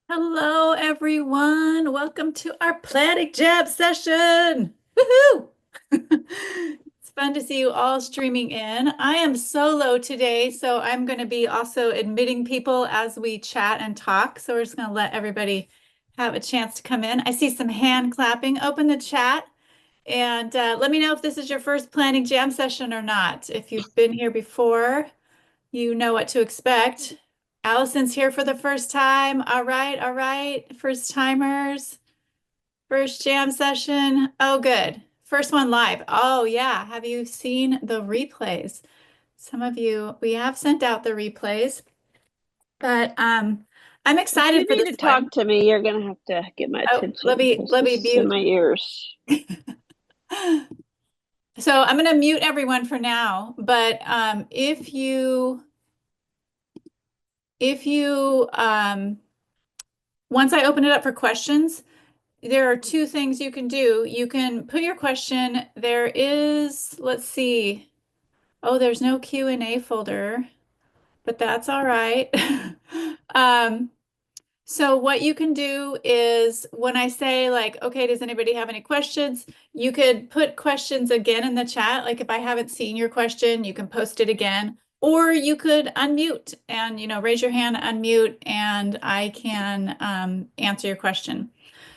Hello, everyone. Welcome to our planning jam session. Woohoo! It's fun to see you all streaming in. I am solo today, so I'm going to be also admitting people as we chat and talk. So we're just going to let everybody have a chance to come in. I see some hand clapping. Open the chat and let me know if this is your first planning jam session or not. If you've been here before, you know what to expect. Allison's here for the first time. All right, all right. First timers, first jam session. Oh, good. First one live. Oh, yeah. Have you seen the replays? Some of you, we have sent out the replays, but I'm If you excited for need this to one. talk to me, you're going to have to get my Oh, let attention me because let this me is in mute. my ears. So I'm going to mute everyone for now, but if you once I open it up for questions, there are two things you can do. You can put your question. There is, let's see. Oh, there's no Q&A folder, but that's all right. Um, so what you can do is when I say like, okay, does anybody have any questions? You could put questions again in the chat. Like if I haven't seen your question, you can post it again. Or you could unmute and, raise your hand, unmute, and I can answer your question.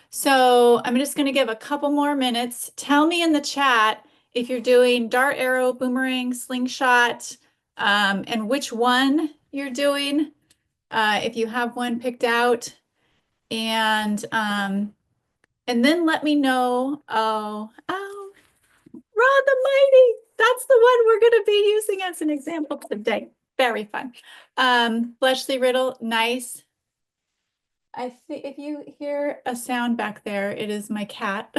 So I'm just going to give a couple more minutes. Tell me in the chat if you're doing dart, arrow, boomerang, slingshot, and which one you're doing, if you have one picked out. And then let me know. Oh, Rod the Mighty. That's the one we're going to be using as an example today. Very fun. Bletchley Riddle, nice. I think if you hear a sound back there, it is my cat.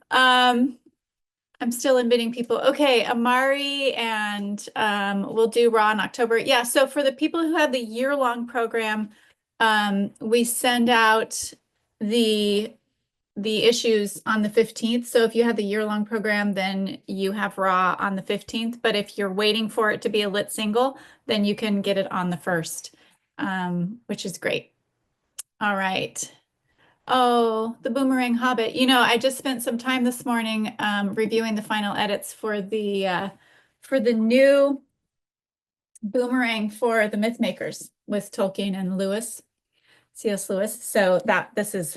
I'm still admitting people. Okay, Amari, and we'll do Raw in October. Yeah, so for the people who have the year-long program, we send out the the issues on the 15th. So if you have the year-long program, then you have Raw on the 15th. But if you're waiting for it to be a lit single, then you can get it on the 1st, which is great. All right. Oh, the Boomerang Hobbit. I just spent some time this morning reviewing the final edits for the new Boomerang for the Mythmakers with Tolkien and Lewis, C.S. Lewis. So this is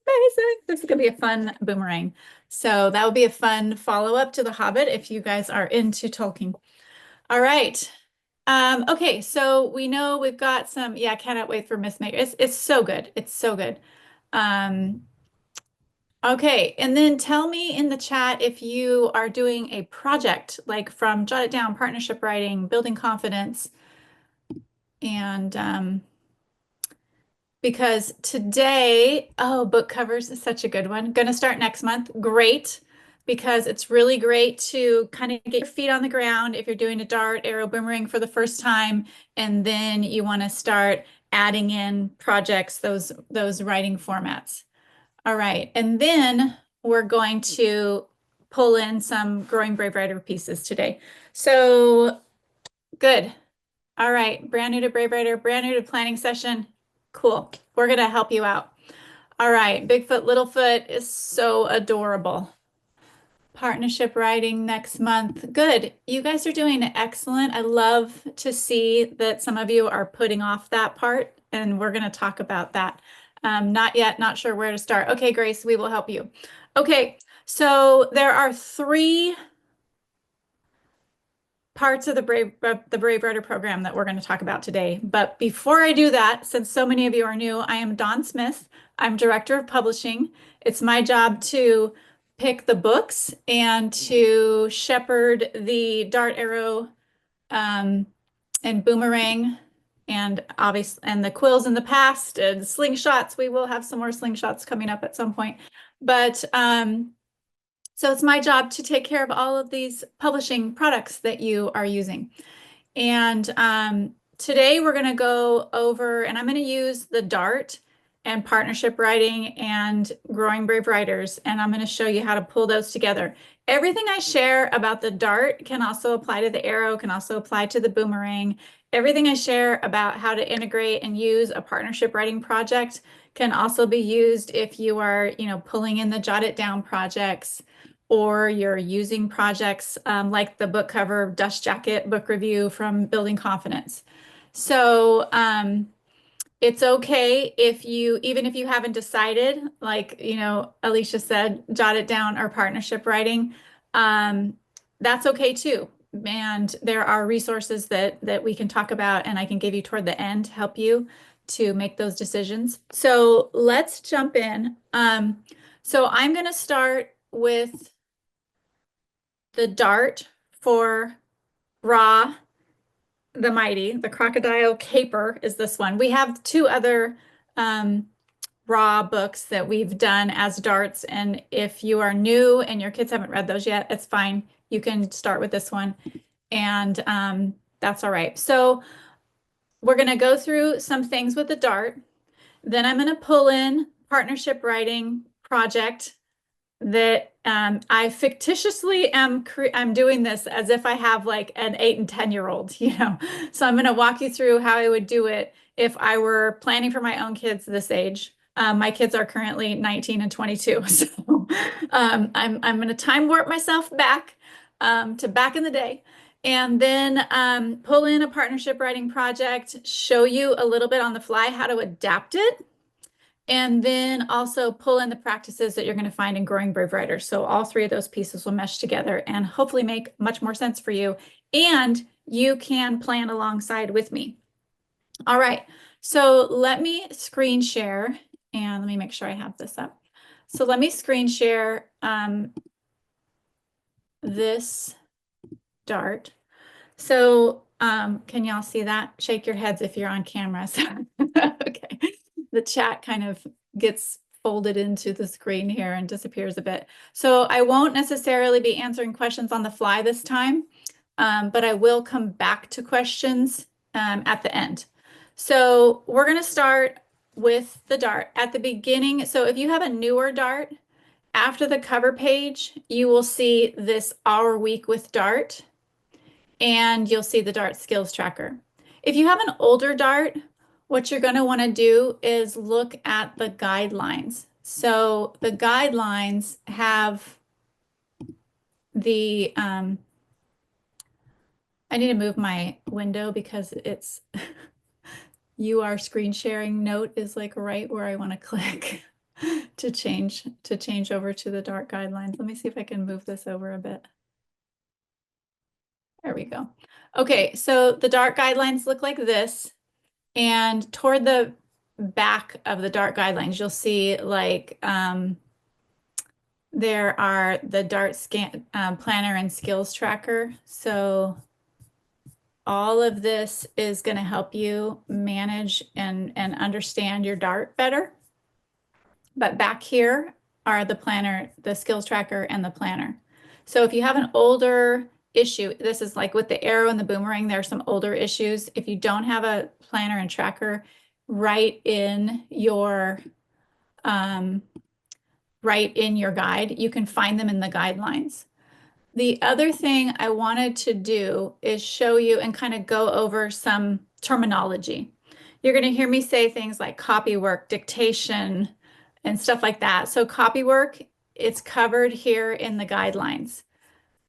amazing. This is gonna be a fun Boomerang. So that will be a fun follow-up to The Hobbit if you guys are into Tolkien. All right. Okay, so we know we've got some, yeah, cannot wait for Mythmakers. It's so good. It's so good. Um, Okay, and then tell me in the chat if you are doing a project like from Jot It Down, partnership writing, building confidence, and because today, oh, book covers is such a good one. Going to start next month. Great, because it's really great to kind of get your feet on the ground if you're doing a dart, arrow, boomerang for the first time, and then you want to start adding in projects, those writing formats. All right, and then we're going to pull in some Growing Brave Writer pieces today. So good. All right, brand new to Brave Writer, brand new to planning session. Cool. We're gonna help you out. All right, Bigfoot, Littlefoot is so adorable. Partnership writing next month. Good. You guys are doing excellent. I love to see that some of you are putting off that part, and we're going to talk about that. Not yet, not sure where to start. Okay, Grace, we will help you. Okay, so there are three parts of the Brave Writer program that we're going to talk about today. But before I do that, since so many of you are new, I am Dawn Smith. I'm Director of Publishing. It's my job to pick the books and to shepherd the Dart Arrow and Boomerang and obviously and the quills in the past and slingshots. We will have some more slingshots coming up at some point. But so it's my job to take care of all of these publishing products that you are using. And today we're going to go over, and I'm going to use the Dart and partnership writing and growing brave writers, and I'm going to show you how to pull those together. Everything I share about the Dart can also apply to the arrow, can also apply to the boomerang. everything I share about how to integrate and use a partnership writing project can also be used if you are, pulling in the Jot It Down projects, or you're using projects like the book cover dust jacket book review from Building Confidence. So it's okay if even if you haven't decided, like, Alicia said, jot it down or partnership writing, that's okay too. And there are resources that we can talk about and I can give you toward the end to help you to make those decisions. So let's jump in. So I'm going to start with the dart for Ra the Mighty. The Crocodile Caper is this one. We have two other Ra books that we've done as darts, and if you are new and your kids haven't read those yet, it's fine. You can start with this one, and that's all right. So we're going to go through some things with the dart. Then I'm going to pull in partnership writing project that I fictitiously I'm doing this as if I have like an 8 and 10-year-old, So I'm going to walk you through how I would do it if I were planning for my own kids this age. My kids are currently 19 and 22, so I'm going to time warp myself back to back in the day, and then pull in a partnership writing project, show you a little bit on the fly how to adapt it. And then also pull in the practices that you're going to find in Growing Brave Writers. So all three of those pieces will mesh together and hopefully make much more sense for you. And you can plan alongside with me. All right. So let me screen share and let me make sure I have this up. So let me screen share this dart. So can y'all see that? Shake your heads if you're on camera. Okay. The chat kind of gets folded into the screen here and disappears a bit. So I won't necessarily be answering questions on the fly this time, but I will come back to questions at the end. So we're going to start with the dart at the beginning. So if you have a newer dart, after the cover page, you will see this Our Week with Dart, and you'll see the Dart Skills Tracker. If you have an older dart, what you're going to want to do is look at the guidelines. So the guidelines have the, I need to move my window because it's, UR screen sharing note is like right where I want to click to change over to the Dart guidelines. Let me see if I can move this over a bit. There we go. Okay, so the Dart guidelines look like this. And toward the back of the Dart guidelines, you'll see like there are the Dart scan planner and skills tracker. So all of this is going to help you manage and understand your Dart better. But back here are the planner, the skills tracker, and the planner. So if you have an older issue, this is like with the arrow and the boomerang, there are some older issues. If you don't have a planner and tracker, write in your guide. You can find them in the guidelines. The other thing I wanted to do is show you and kind of go over some terminology. You're going to hear me say things like copy work, dictation, and stuff like that. So copy work, it's covered here in the guidelines.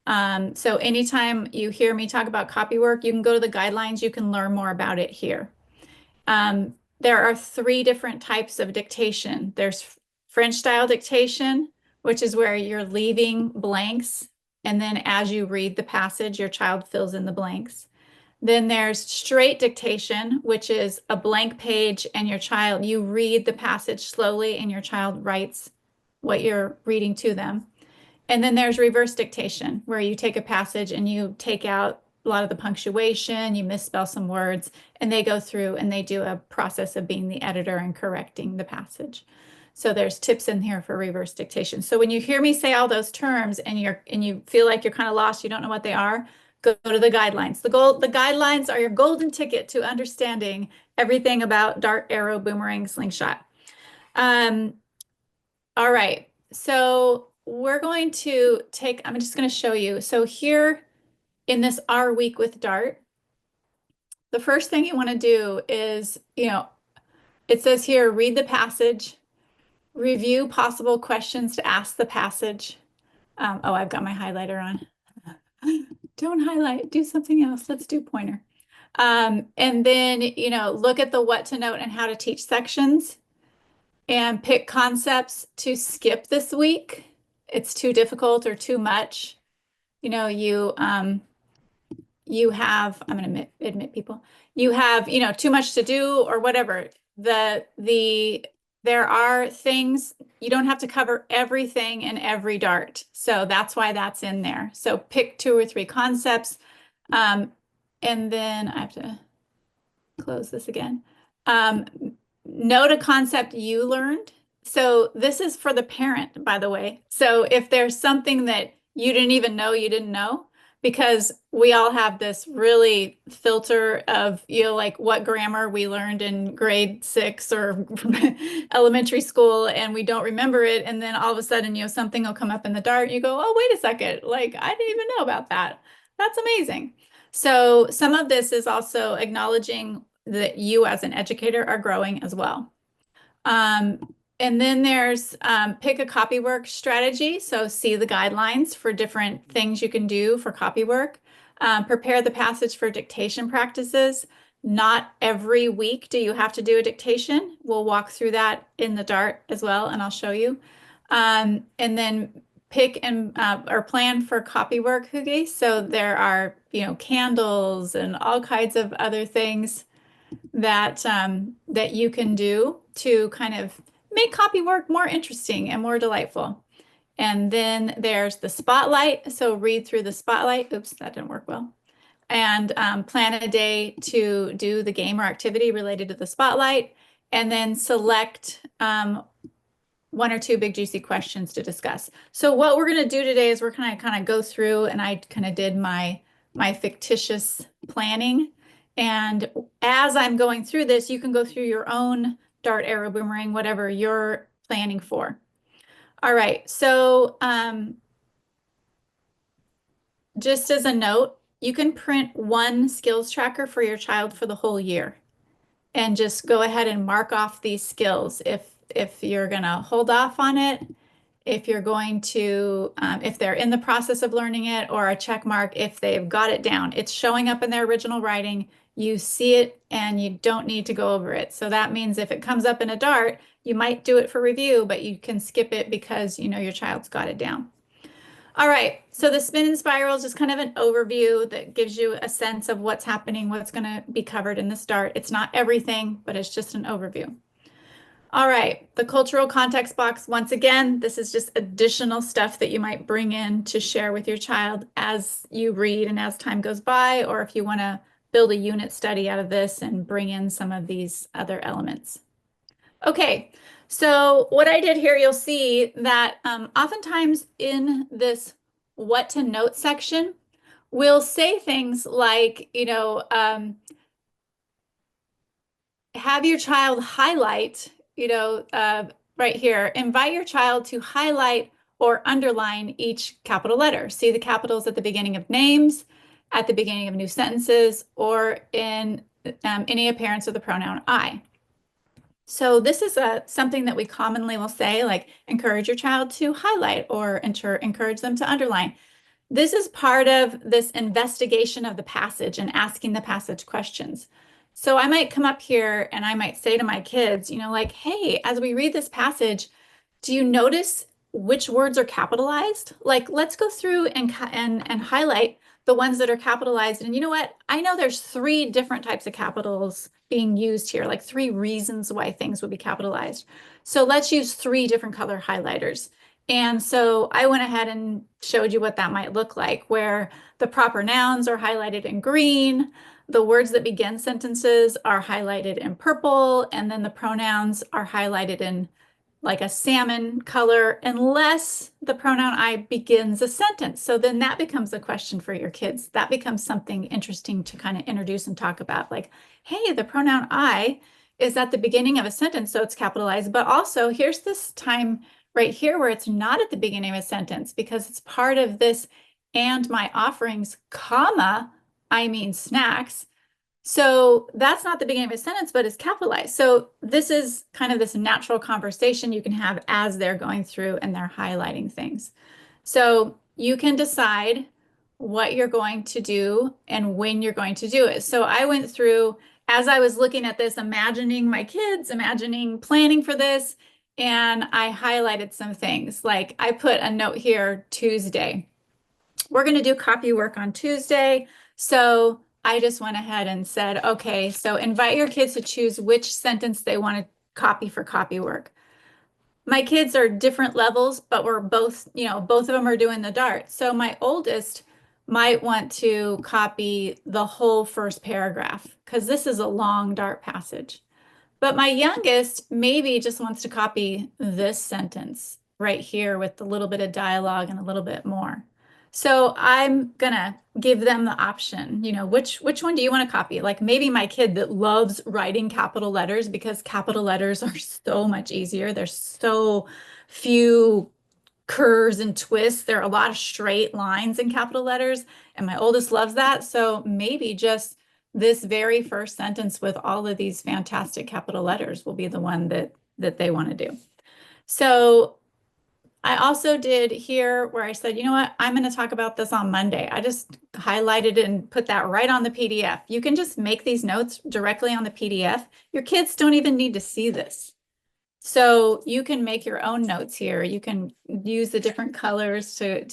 So anytime you hear me talk about copy work, you can go to the guidelines. You can learn more about it here. There are 3 different types of dictation. There's French style dictation, which is where you're leaving blanks, and then as you read the passage, your child fills in the blanks. Then there's straight dictation, which is a blank page and you read the passage slowly and your child writes what you're reading to them. And then there's reverse dictation, where you take a passage and you take out a lot of the punctuation, you misspell some words, and they go through and they do a process of being the editor and correcting the passage. So there's tips in here for reverse dictation. So when you hear me say all those terms and you feel like you're kind of lost, you don't know what they are, go to the guidelines. The guidelines are your golden ticket to understanding everything about dart, arrow, boomerang, slingshot. All right, so we're going to I'm just going to show you. So here in this Our Week with Dart, the first thing you want to do is, it says here, read the passage, review possible questions to ask the passage. Oh, I've got my highlighter on. Don't highlight, do something else. Let's do pointer. And then, look at the what to note and how to teach sections and pick concepts to skip this week. It's too difficult or too much. You have, I'm going to admit people, you have, too much to do or whatever. There are things, you don't have to cover everything in every dart. So that's why that's in there. So pick 2 or 3 concepts. And then I have to close this again. Note a concept you learned. So this is for the parent, by the way. So if there's something that you didn't even know you didn't know, because we all have this really filter of, like what grammar we learned in grade 6 or elementary school, and we don't remember it. And then all of a sudden, something will come up in the dart. You go, oh, wait a second. Like, I didn't even know about that. That's amazing. So some of this is also acknowledging that you as an educator are growing as well. And then there's pick a copywork strategy. So see the guidelines for different things you can do for copywork. Prepare the passage for dictation practices. Not every week do you have to do a dictation. We'll walk through that in the dart as well, and I'll show you. And then pick and or plan for copywork hygge. So there are, candles and all kinds of other things that that you can do to kind of make copywork more interesting and more delightful. And then there's the spotlight. So read through the spotlight. Oops, that didn't work well. And plan a day to do the game or activity related to the spotlight. And then select 1 or 2 big juicy questions to discuss. So what we're going to do today is we're going to kind of go through, and I kind of did my fictitious planning. And as I'm going through this, you can go through your own dart, arrow, boomerang, whatever you're planning for. All right, so just as a note, you can print 1 skills tracker for your child for the whole year and just go ahead and mark off these skills. If you're going to hold off on it, if you're going to, if they're in the process of learning it, or a check mark if they've got it down. It's showing up in their original writing. You see it and you don't need to go over it. So that means if it comes up in a dart, you might do it for review, but you can skip it because your child's got it down. All right, so the spin and spiral is just kind of an overview that gives you a sense of what's happening, what's going to be covered in this dart. It's not everything, but it's just an overview. All right, the cultural context box. Once again, this is just additional stuff that you might bring in to share with your child as you read and as time goes by, or if you want to build a unit study out of this and bring in some of these other elements. Okay, so what I did here, you'll see that oftentimes in this what to note section, we'll say things like, have your child highlight, right here, invite your child to highlight or underline each capital letter. See the capitals at the beginning of names, at the beginning of new sentences, or in any appearance of the pronoun I. So this is something that we commonly will say, like encourage your child to highlight or encourage them to underline. This is part of this investigation of the passage and asking the passage questions. So I might come up here and I might say to my kids, like, hey, as we read this passage, do you notice which words are capitalized? Like, let's go through and highlight the ones that are capitalized. And you know what? I know there's 3 different types of capitals being used here, like 3 reasons why things would be capitalized. So let's use 3 different color highlighters. And so I went ahead and showed you what that might look like, where the proper nouns are highlighted in green, the words that begin sentences are highlighted in purple, and then the pronouns are highlighted in like a salmon color, unless the pronoun I begins a sentence. So then that becomes a question for your kids. That becomes something interesting to kind of introduce and talk about, like, hey, the pronoun I is at the beginning of a sentence, so it's capitalized, but also here's this time right here where it's not at the beginning of a sentence because it's part of this and my offerings, comma, I mean snacks. So that's not the beginning of a sentence, but it's capitalized. So this is kind of this natural conversation you can have as they're going through and they're highlighting things. So you can decide what you're going to do and when you're going to do it. So I went through, as I was looking at this, imagining my kids, imagining planning for this, and I highlighted some things. Like I put a note here, Tuesday. We're going to do copy work on Tuesday. So I just went ahead and said, okay, so invite your kids to choose which sentence they want to copy for copy work. My kids are different levels, but we're both, both of them are doing the dart. So my oldest might want to copy the whole first paragraph because this is a long dart passage. But my youngest maybe just wants to copy this sentence right here with a little bit of dialogue and a little bit more. So I'm gonna give them the option, which one do you want to copy? Like maybe my kid that loves writing capital letters because capital letters are so much easier. There's so few curves and twists. There are a lot of straight lines in capital letters, and my oldest loves that. So maybe just this very first sentence with all of these fantastic capital letters will be the one that they want to do. So I also did here where I said, you know what, I'm going to talk about this on Monday. I just highlighted it and put that right on the PDF. You can just make these notes directly on the PDF. Your kids don't even need to see this. So you can make your own notes here. You can use the different colors to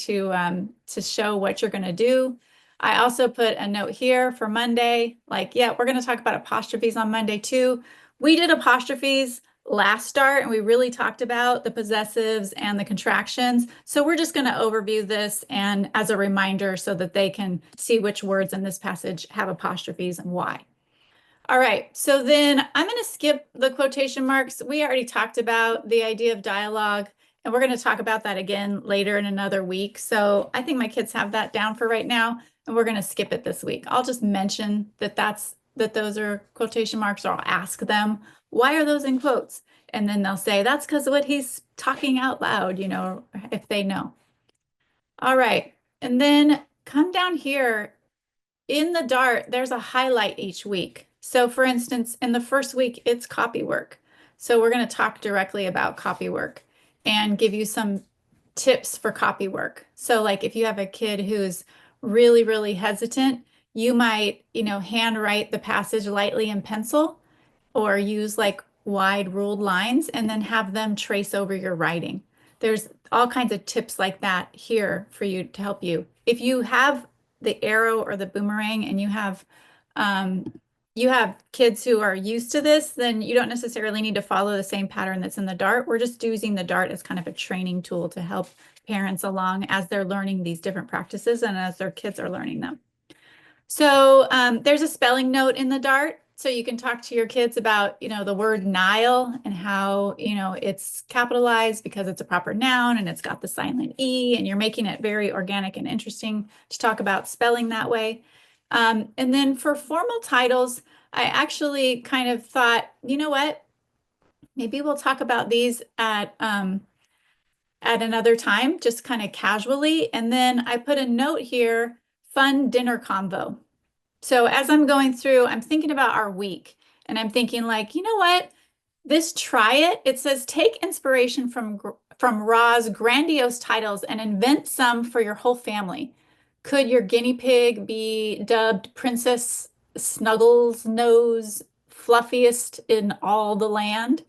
show what you're going to do. I also put a note here for Monday, like, yeah, we're going to talk about apostrophes on Monday too. We did apostrophes last start and we really talked about the possessives and the contractions. So we're just going to overview this and as a reminder so that they can see which words in this passage have apostrophes and why. All right, so then I'm going to skip the quotation marks. We already talked about the idea of dialogue, and we're going to talk about that again later in another week. So I think my kids have that down for right now, and we're going to skip it this week. I'll just mention that those are quotation marks, or I'll ask them, why are those in quotes? And then they'll say, that's because of what he's talking out loud, if they know. All right, and then come down here. In the Dart, there's a highlight each week. So for instance, in the first week, it's copy work. So we're going to talk directly about copy work and give you some tips for copy work. So like if you have a kid who's really, really hesitant, you might, handwrite the passage lightly in pencil or use like wide ruled lines and then have them trace over your writing. There's all kinds of tips like that here for you to help you. If you have the arrow or the boomerang and you have kids who are used to this, then you don't necessarily need to follow the same pattern that's in the Dart. We're just using the Dart as kind of a training tool to help parents along as they're learning these different practices and as their kids are learning them. So there's a spelling note in the Dart. So you can talk to your kids about, the word Nile and how, it's capitalized because it's a proper noun and it's got the silent E and you're making it very organic and interesting to talk about spelling that way. And then for formal titles, I actually kind of thought, you know what? Maybe we'll talk about these at another time, just kind of casually. And then I put a note here, fun dinner convo. So as I'm going through, I'm thinking about our week and I'm thinking like, you know what? This try it. It says take inspiration from Ra's grandiose titles and invent some for your whole family. Could your guinea pig be dubbed Princess Snuggles Nose, fluffiest in all the land?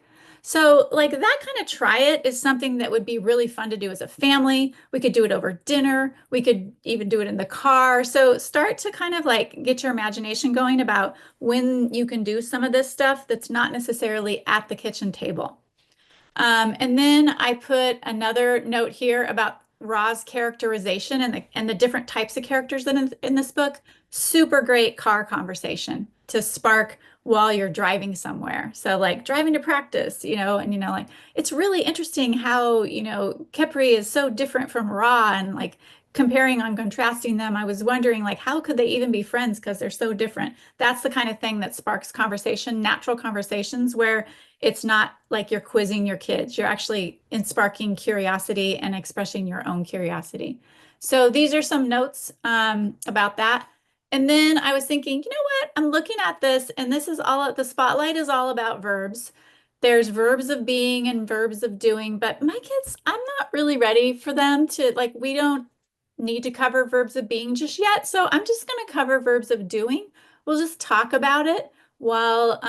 So like that kind of try it is something that would be really fun to do as a family. We could do it over dinner. We could even do it in the car. So start to kind of like get your imagination going about when you can do some of this stuff that's not necessarily at the kitchen table. And then I put another note here about Ra's characterization and the different types of characters in this book. Super great car conversation to spark while you're driving somewhere. So like driving to practice, and like it's really interesting how, Kepri is so different from Ra and like comparing and contrasting them. I was wondering like how could they even be friends because they're so different. That's the kind of thing that sparks conversation, natural conversations where it's not like you're quizzing your kids. You're actually sparking curiosity and expressing your own curiosity. So these are some notes about that. And then I was thinking, you know what? I'm looking at this, and this is all the spotlight is all about verbs. There's verbs of being and verbs of doing, but my kids, I'm not really ready for them to like, we don't need to cover verbs of being just yet. So I'm just going to cover verbs of doing. We'll just talk about it while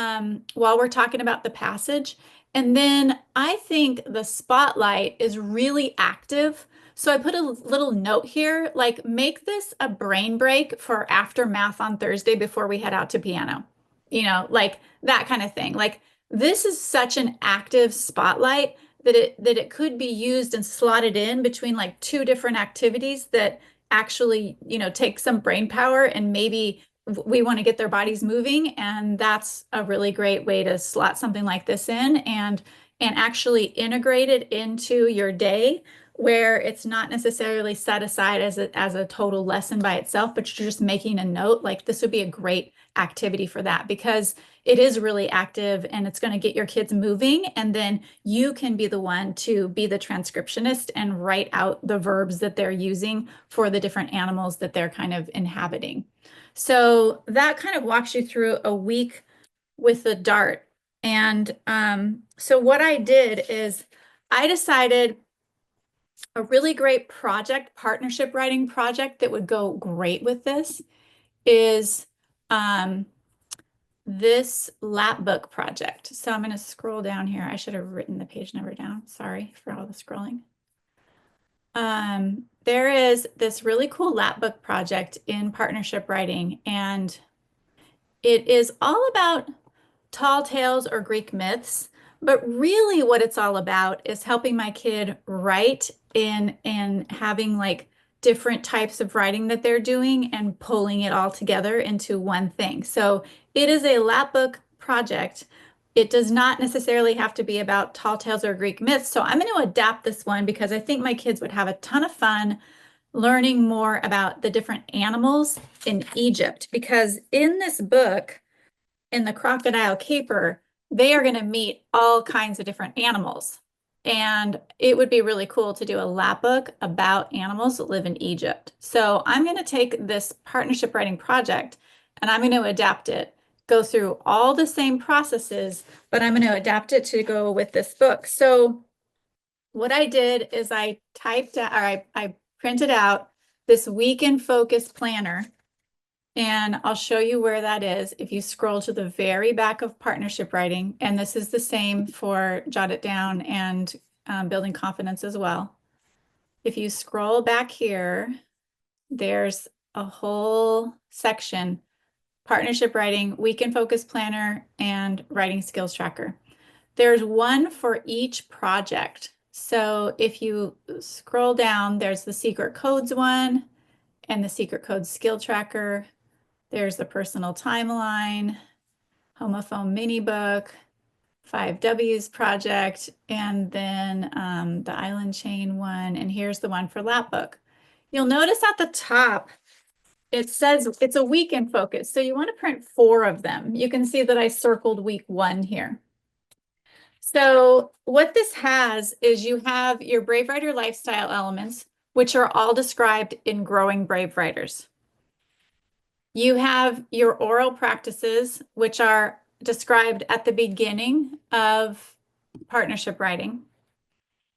we're talking about the passage. And then I think the spotlight is really active. So I put a little note here, like make this a brain break for after math on Thursday before we head out to piano. Like that kind of thing. Like this is such an active spotlight that it could be used and slotted in between like two different activities that actually, take some brain power and maybe we want to get their bodies moving, and that's a really great way to slot something like this in and actually integrate it into your day where it's not necessarily set aside as a total lesson by itself, but you're just making a note. Like this would be a great activity for that because it is really active and it's going to get your kids moving. And then you can be the one to be the transcriptionist and write out the verbs that they're using for the different animals that they're kind of inhabiting. So that kind of walks you through a week with the dart. And so what I did is I decided a really great partnership writing project that would go great with this is this lap book project. So I'm going to scroll down here. I should have written the page number down. Sorry for all the scrolling. There is this really cool lap book project in partnership writing, and it is all about tall tales or Greek myths, but really what it's all about is helping my kid write in and having like different types of writing that they're doing and pulling it all together into one thing. So it is a lap book project. It does not necessarily have to be about tall tales or Greek myths. So I'm going to adapt this one because I think my kids would have a ton of fun learning more about the different animals in Egypt. Because in this book, in the Crocodile Caper, they are going to meet all kinds of different animals. And it would be really cool to do a lap book about animals that live in Egypt. So I'm going to take this partnership writing project and I'm going to adapt it, go through all the same processes, but I'm going to adapt it to go with this book. So what I did is I typed out, or I printed out this week in focus planner. And I'll show you where that is. If you scroll to the very back of partnership writing, and this is the same for Jot It Down and Building Confidence as well. If you scroll back here, there's a whole section, partnership writing, week in focus planner, and writing skills tracker. There's one for each project. So if you scroll down, there's the secret codes one and the secret codes skill tracker. There's the personal timeline, homophone mini book, 5Ws project, and then the island chain one. And here's the one for lap book. You'll notice at the top, it says it's a week in focus. So you want to print 4 of them. You can see that I circled week 1 here. So what this has is you have your Brave Writer lifestyle elements, which are all described in Growing Brave Writers. You have your oral practices, which are described at the beginning of partnership writing.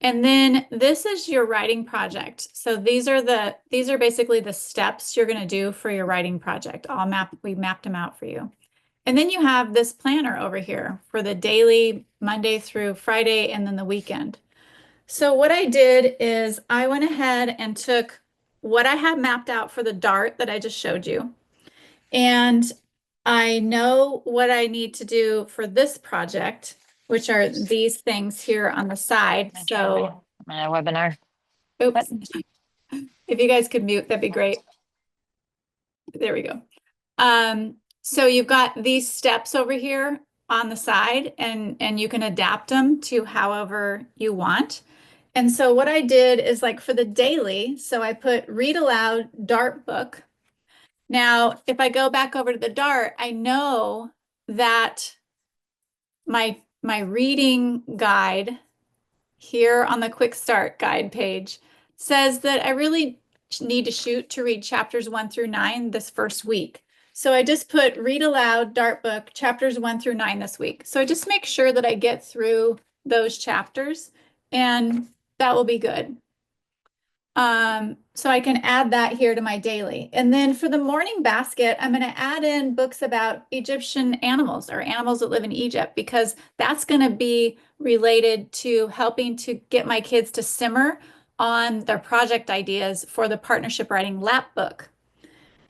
And then this is your writing project. So these are basically the steps you're going to do for your writing project. We mapped them out for you. And then you have this planner over here for the daily, Monday through Friday, and then the weekend. So what I did is I went ahead and took what I had mapped out for the dart that I just showed you. And I know what I need to do for this project, which are these things here on the side. So, My webinar. oops, if you guys could mute, that'd be great. There we go. So you've got these steps over here on the side, and you can adapt them to however you want. And so what I did is like for the daily, so I put read aloud dart book. Now, if I go back over to the dart, I know that my reading guide here on the quick start guide page says that I really need to shoot to read chapters 1 through 9 this first week. So I just put read aloud, Dart book, chapters 1 through 9 this week. So I just make sure that I get through those chapters, and that will be good. So I can add that here to my daily. And then for the morning basket, I'm going to add in books about Egyptian animals or animals that live in Egypt, because that's going to be related to helping to get my kids to simmer on their project ideas for the partnership writing lap book.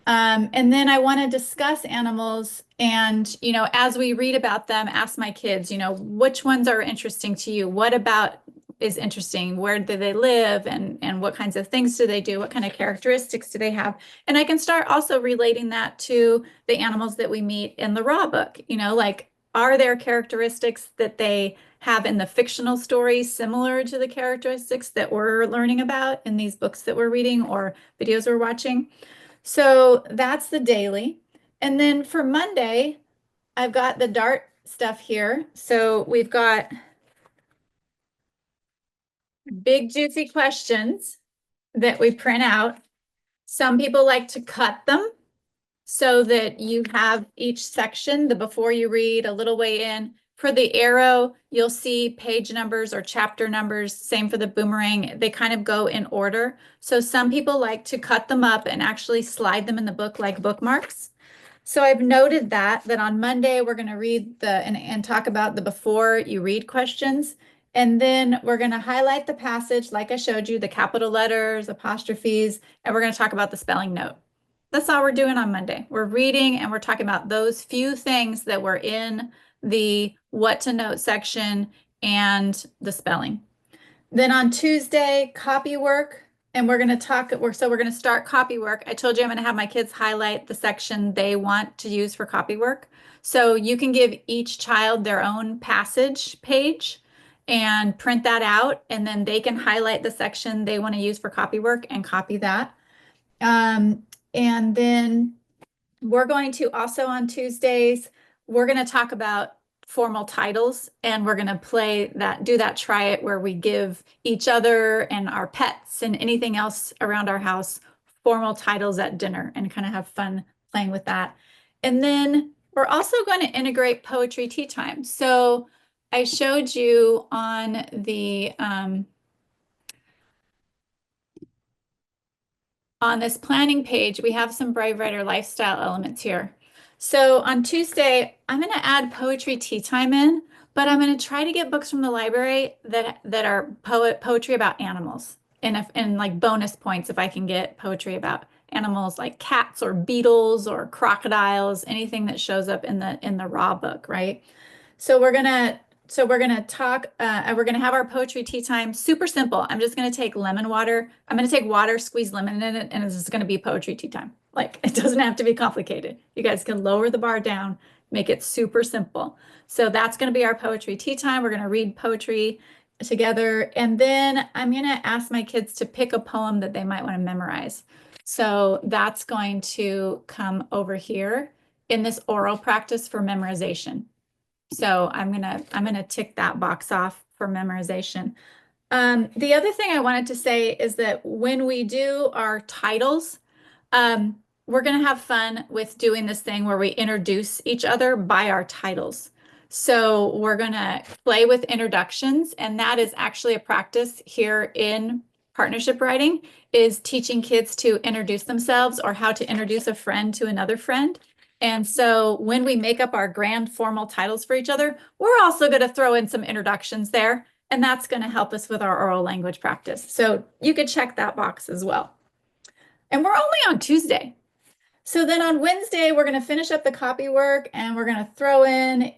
And then I want to discuss animals and, as we read about them, ask my kids, which ones are interesting to you? What about is interesting? Where do they live? And what kinds of things do they do? What kind of characteristics do they have? And I can start also relating that to the animals that we meet in the raw book, like, are there characteristics that they have in the fictional stories similar to the characteristics that we're learning about in these books that we're reading or videos we're watching? So that's the daily. And then for Monday, I've got the Dart stuff here. So we've got big juicy questions that we print out. Some people like to cut them so that you have each section, the before you read, a little way in. For the arrow, you'll see page numbers or chapter numbers. Same for the boomerang. They kind of go in order. So some people like to cut them up and actually slide them in the book like bookmarks. So I've noted that on Monday, we're going to read and talk about the before you read questions. And then we're going to highlight the passage, like I showed you, the capital letters, apostrophes, and we're going to talk about the spelling note. That's all we're doing on Monday. We're reading and we're talking about those few things that were in the what to note section and the spelling. Then on Tuesday, copy work, and we're going to start copy work. I told you I'm going to have my kids highlight the section they want to use for copy work. So you can give each child their own passage page and print that out, and then they can highlight the section they want to use for copy work and copy that. And then we're going to also on Tuesdays, we're going to talk about formal titles, and we're going to do that try it where we give each other and our pets and anything else around our house formal titles at dinner and kind of have fun playing with that. And then we're also going to integrate poetry tea time. So I showed you on this planning page, we have some Brave Writer lifestyle elements here. So on Tuesday, I'm going to add poetry tea time in, but I'm going to try to get books from the library that are poetry about animals, and like bonus points if I can get poetry about animals like cats or beetles or crocodiles, anything that shows up in the raw book, right? So we're gonna talk. We're gonna have our poetry tea time. Super simple. I'm just gonna take lemon water. I'm gonna take water, squeeze lemon in it, and it's just gonna be poetry tea time. Like, it doesn't have to be complicated. You guys can lower the bar down, make it super simple. So that's gonna be our poetry tea time. We're gonna read poetry together, and then I'm gonna ask my kids to pick a poem that they might want to memorize. So that's going to come over here in this oral practice for memorization. So I'm gonna tick that box off for memorization. The other thing I wanted to say is that when we do our titles, we're gonna have fun with doing this thing where we introduce each other by our titles. So we're gonna play with introductions, and that is actually a practice here in partnership writing, is teaching kids to introduce themselves or how to introduce a friend to another friend. And so when we make up our grand formal titles for each other, we're also going to throw in some introductions there, and that's going to help us with our oral language practice. So you could check that box as well. And we're only on Tuesday. So then on Wednesday, we're going to finish up the copy work, and we're going to throw in,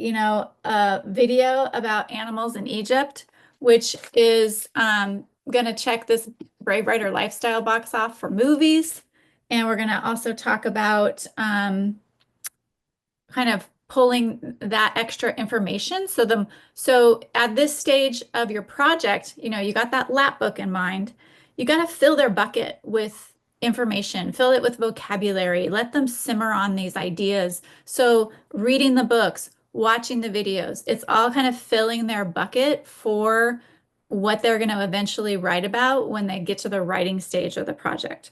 a video about animals in Egypt, which is going to check this Brave Writer lifestyle box off for movies. And we're going to also talk about kind of pulling that extra information. So at this stage of your project, you got that lap book in mind. You got to fill their bucket with information, fill it with vocabulary, let them simmer on these ideas. So reading the books, watching the videos, it's all kind of filling their bucket for what they're going to eventually write about when they get to the writing stage of the project.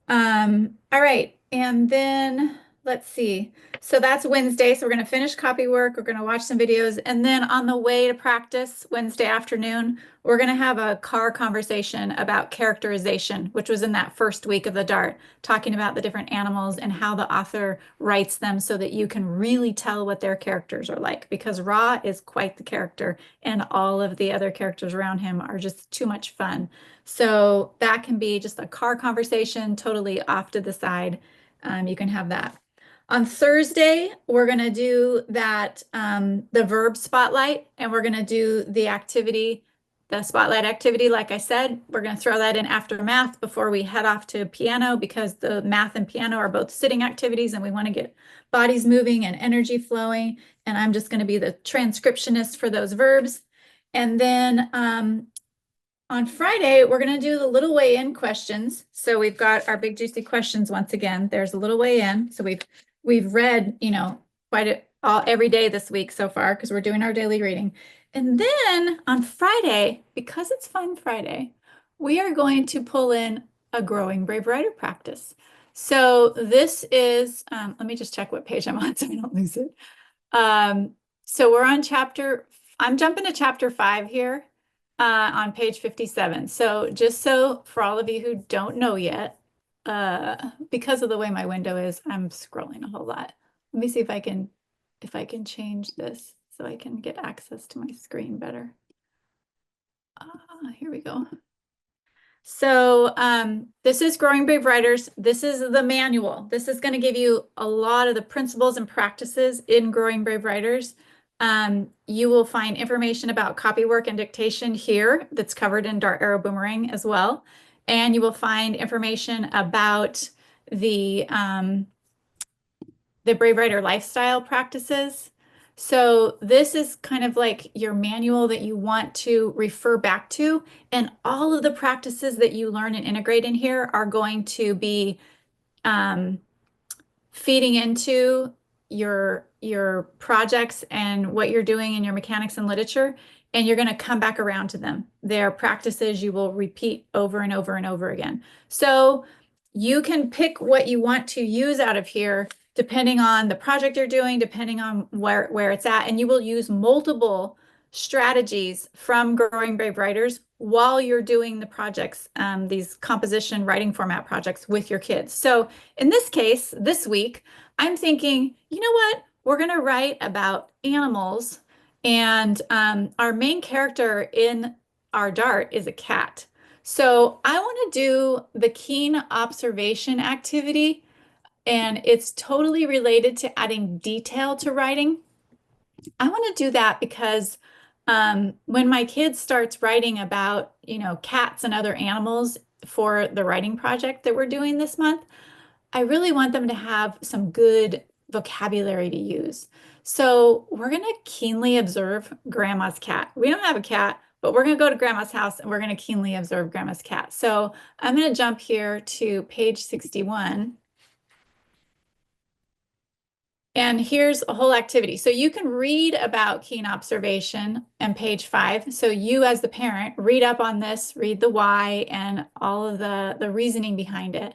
All right. And then let's see. So that's Wednesday. So we're going to finish copy work. We're going to watch some videos. And then on the way to practice Wednesday afternoon, we're going to have a car conversation about characterization, which was in that first week of the DART, talking about the different animals and how the author writes them so that you can really tell what their characters are like. Because Ra is quite the character, and all of the other characters around him are just too much fun. So that can be just a car conversation, totally off to the side. You can have that. On Thursday, we're going to do that, the verb spotlight, and we're going to do the activity, the spotlight activity. Like I said, we're going to throw that in after math before we head off to piano, because the math and piano are both sitting activities and we want to get bodies moving and energy flowing. And I'm just going to be the transcriptionist for those verbs. And then on Friday, we're going to do the little way in questions. So we've got our big juicy questions once again. There's a little way in. So we've read, every day this week so far, because we're doing our daily reading. And then on Friday, because it's Fun Friday, we are going to pull in a Growing Brave Writer practice. So this is, let me just check what page I'm on so I don't lose it. So we're on I'm jumping to chapter 5 here, on page 57. So just so for all of you who don't know yet, because of the way my window is, I'm scrolling a whole lot. Let me see if I can change this so I can get access to my screen better. Here we go. So this is Growing Brave Writers. This is the manual. This is going to give you a lot of the principles and practices in Growing Brave Writers. You will find information about copy work and dictation here that's covered in Dart Arrow Boomerang as well. And you will find information about the Brave Writer lifestyle practices. So this is kind of like your manual that you want to refer back to. And all of the practices that you learn and integrate in here are going to be feeding into your projects and what you're doing in your mechanics and literature, and you're going to come back around to them. They're practices you will repeat over and over and over again. So you can pick what you want to use out of here depending on the project you're doing, depending on where it's at, and you will use multiple strategies from Growing Brave Writers while you're doing the projects, these composition writing format projects with your kids. So in this case, this week, I'm thinking, you know what? We're going to write about animals, and our main character in our Dart is a cat. So I want to do the keen observation activity, and it's totally related to adding detail to writing. I want to do that because when my kid starts writing about, cats and other animals for the writing project that we're doing this month, I really want them to have some good vocabulary to use. So we're going to keenly observe Grandma's cat. We don't have a cat, but we're going to go to Grandma's house and we're going to keenly observe Grandma's cat. So I'm going to jump here to page 61. And here's a whole activity. So you can read about keen observation on page 5. So you as the parent, read up on this, read the why and all of the reasoning behind it.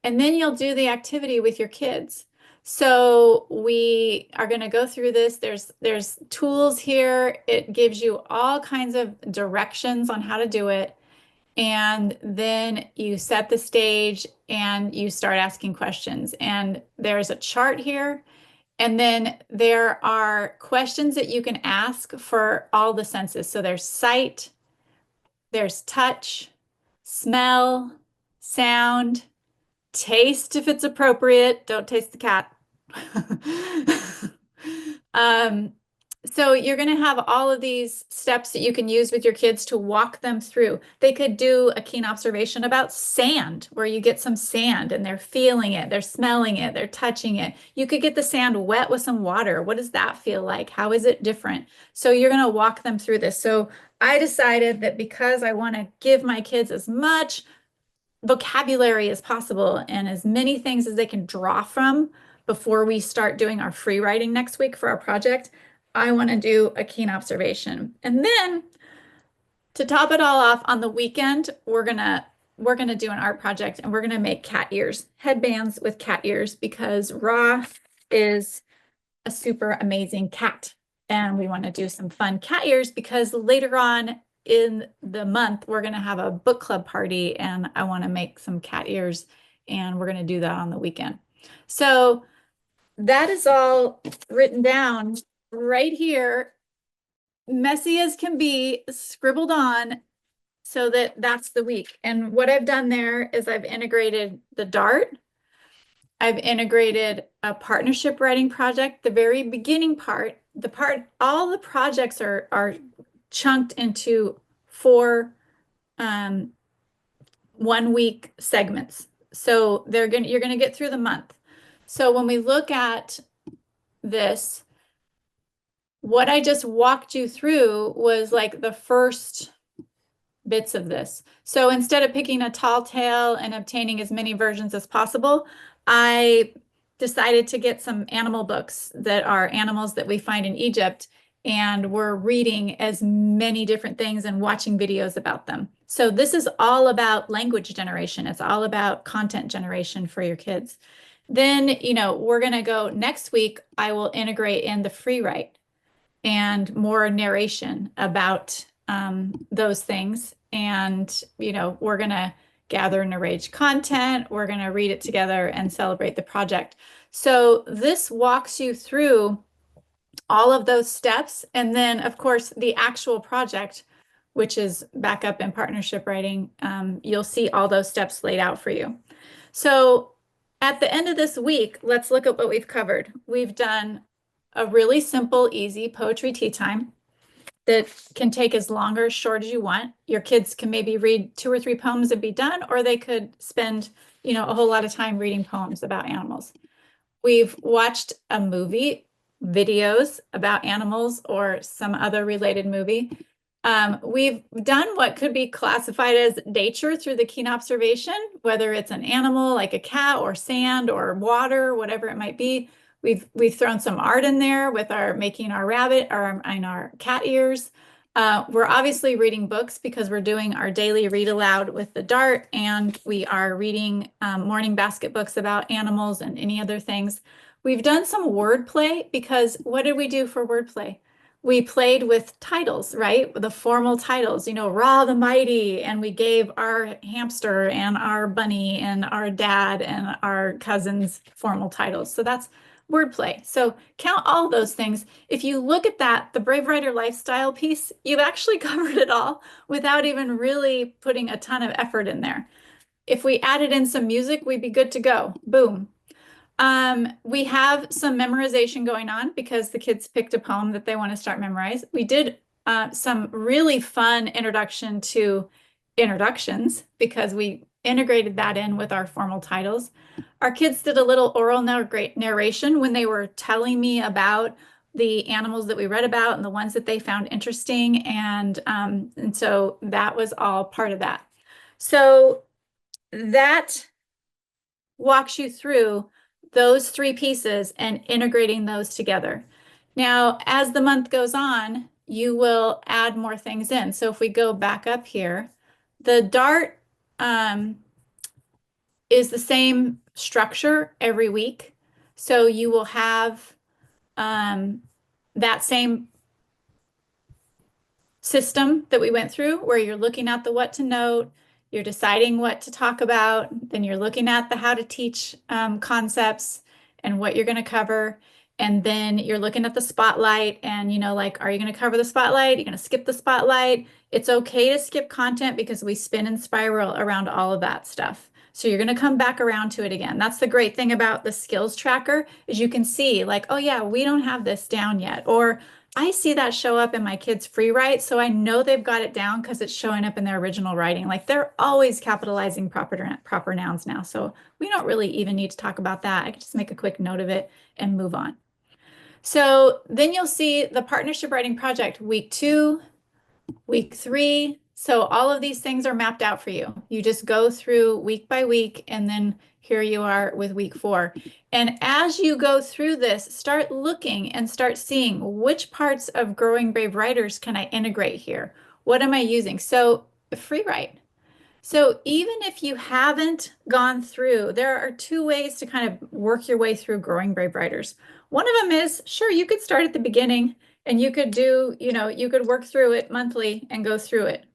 And then you'll do the activity with your kids. So we are going to go through this. There's tools here. It gives you all kinds of directions on how to do it. And then you set the stage and you start asking questions. And there's a chart here. And then there are questions that you can ask for all the senses. So there's sight, there's touch, smell, sound, taste if it's appropriate. Don't taste the cat. So you're going to have all of these steps that you can use with your kids to walk them through. They could do a keen observation about sand, where you get some sand and they're feeling it, they're smelling it, they're touching it. You could get the sand wet with some water. What does that feel like? How is it different? So you're going to walk them through this. So I decided that because I want to give my kids as much vocabulary as possible and as many things as they can draw from before we start doing our free writing next week for our project, I want to do a keen observation. And then to top it all off, on the weekend, we're going to we're going to do an art project and we're going to make cat ears, headbands with cat ears, because Ra is a super amazing cat. And we want to do some fun cat ears because later on in the month, we're going to have a book club party and I want to make some cat ears and we're going to do that on the weekend. So that is all written down right here, messy as can be, scribbled on, so that that's the week. And what I've done there is I've integrated the Dart. I've integrated a partnership writing project, the very beginning part, all the projects are chunked into 4 1-week segments. So you're gonna get through the month. So when we look at this, what I just walked you through was like the first bits of this. So instead of picking a tall tale and obtaining as many versions as possible, I decided to get some animal books that are animals that we find in Egypt, and we're reading as many different things and watching videos about them. So this is all about language generation. It's all about content generation for your kids. Then, we're going to go next week, I will integrate in the free write and more narration about those things. And, we're going to gather and arrange content. We're going to read it together and celebrate the project. So this walks you through all of those steps. And then, of course, the actual project, which is back up in partnership writing, you'll see all those steps laid out for you. So at the end of this week, let's look at what we've covered. We've done a really simple, easy poetry tea time that can take as long or as short as you want. Your kids can maybe read 2 or 3 poems and be done, or they could spend, a whole lot of time reading poems about animals. We've watched a movie, videos about animals, or some other related movie. We've done what could be classified as nature through the keen observation, whether it's an animal like a cat or sand or water, whatever it might be. We've thrown some art in there with making our rabbit or our cat ears. We're obviously reading books because we're doing our daily read aloud with the Dart, and we are reading morning basket books about animals and any other things. We've done some wordplay because what did we do for wordplay? We played with titles, right? The formal titles, Ra the Mighty, and we gave our hamster and our bunny and our dad and our cousins formal titles. So that's wordplay. So count all those things. If you look at that, the Brave Writer lifestyle piece, you've actually covered it all without even really putting a ton of effort in there. If we added in some music, we'd be good to go. Boom. We have some memorization going on because the kids picked a poem that they want to start memorize. We did some really fun introduction to introductions because we integrated that in with our formal titles. Our kids did a little oral narration when they were telling me about the animals that we read about and the ones that they found interesting. And so that was all part of that. So that walks you through those 3 pieces and integrating those together. Now, as the month goes on, you will add more things in. So if we go back up here, the Dart is the same structure every week. So you will have that same system that we went through where you're looking at the what to note, you're deciding what to talk about, then you're looking at the how to teach concepts and what you're going to cover. And then you're looking at the spotlight and, are you going to cover the spotlight? You're going to skip the spotlight. It's okay to skip content because we spin and spiral around all of that stuff. So you're going to come back around to it again. That's the great thing about the skills tracker is you can see like, oh yeah, we don't have this down yet. Or I see that show up in my kids' free write, so I know they've got it down because it's showing up in their original writing. Like they're always capitalizing proper nouns now. So we don't really even need to talk about that. I can just make a quick note of it and move on. So then you'll see the partnership writing project week 2, week 3. So all of these things are mapped out for you. You just go through week by week, and then here you are with week 4. And as you go through this, start looking and start seeing which parts of Growing Brave Writers can I integrate here? What am I using? So free write. So even if you haven't gone through, there are two ways to kind of work your way through Growing Brave Writers. One of them is, sure, you could start at the beginning and you could do, you could work through it monthly and go through it.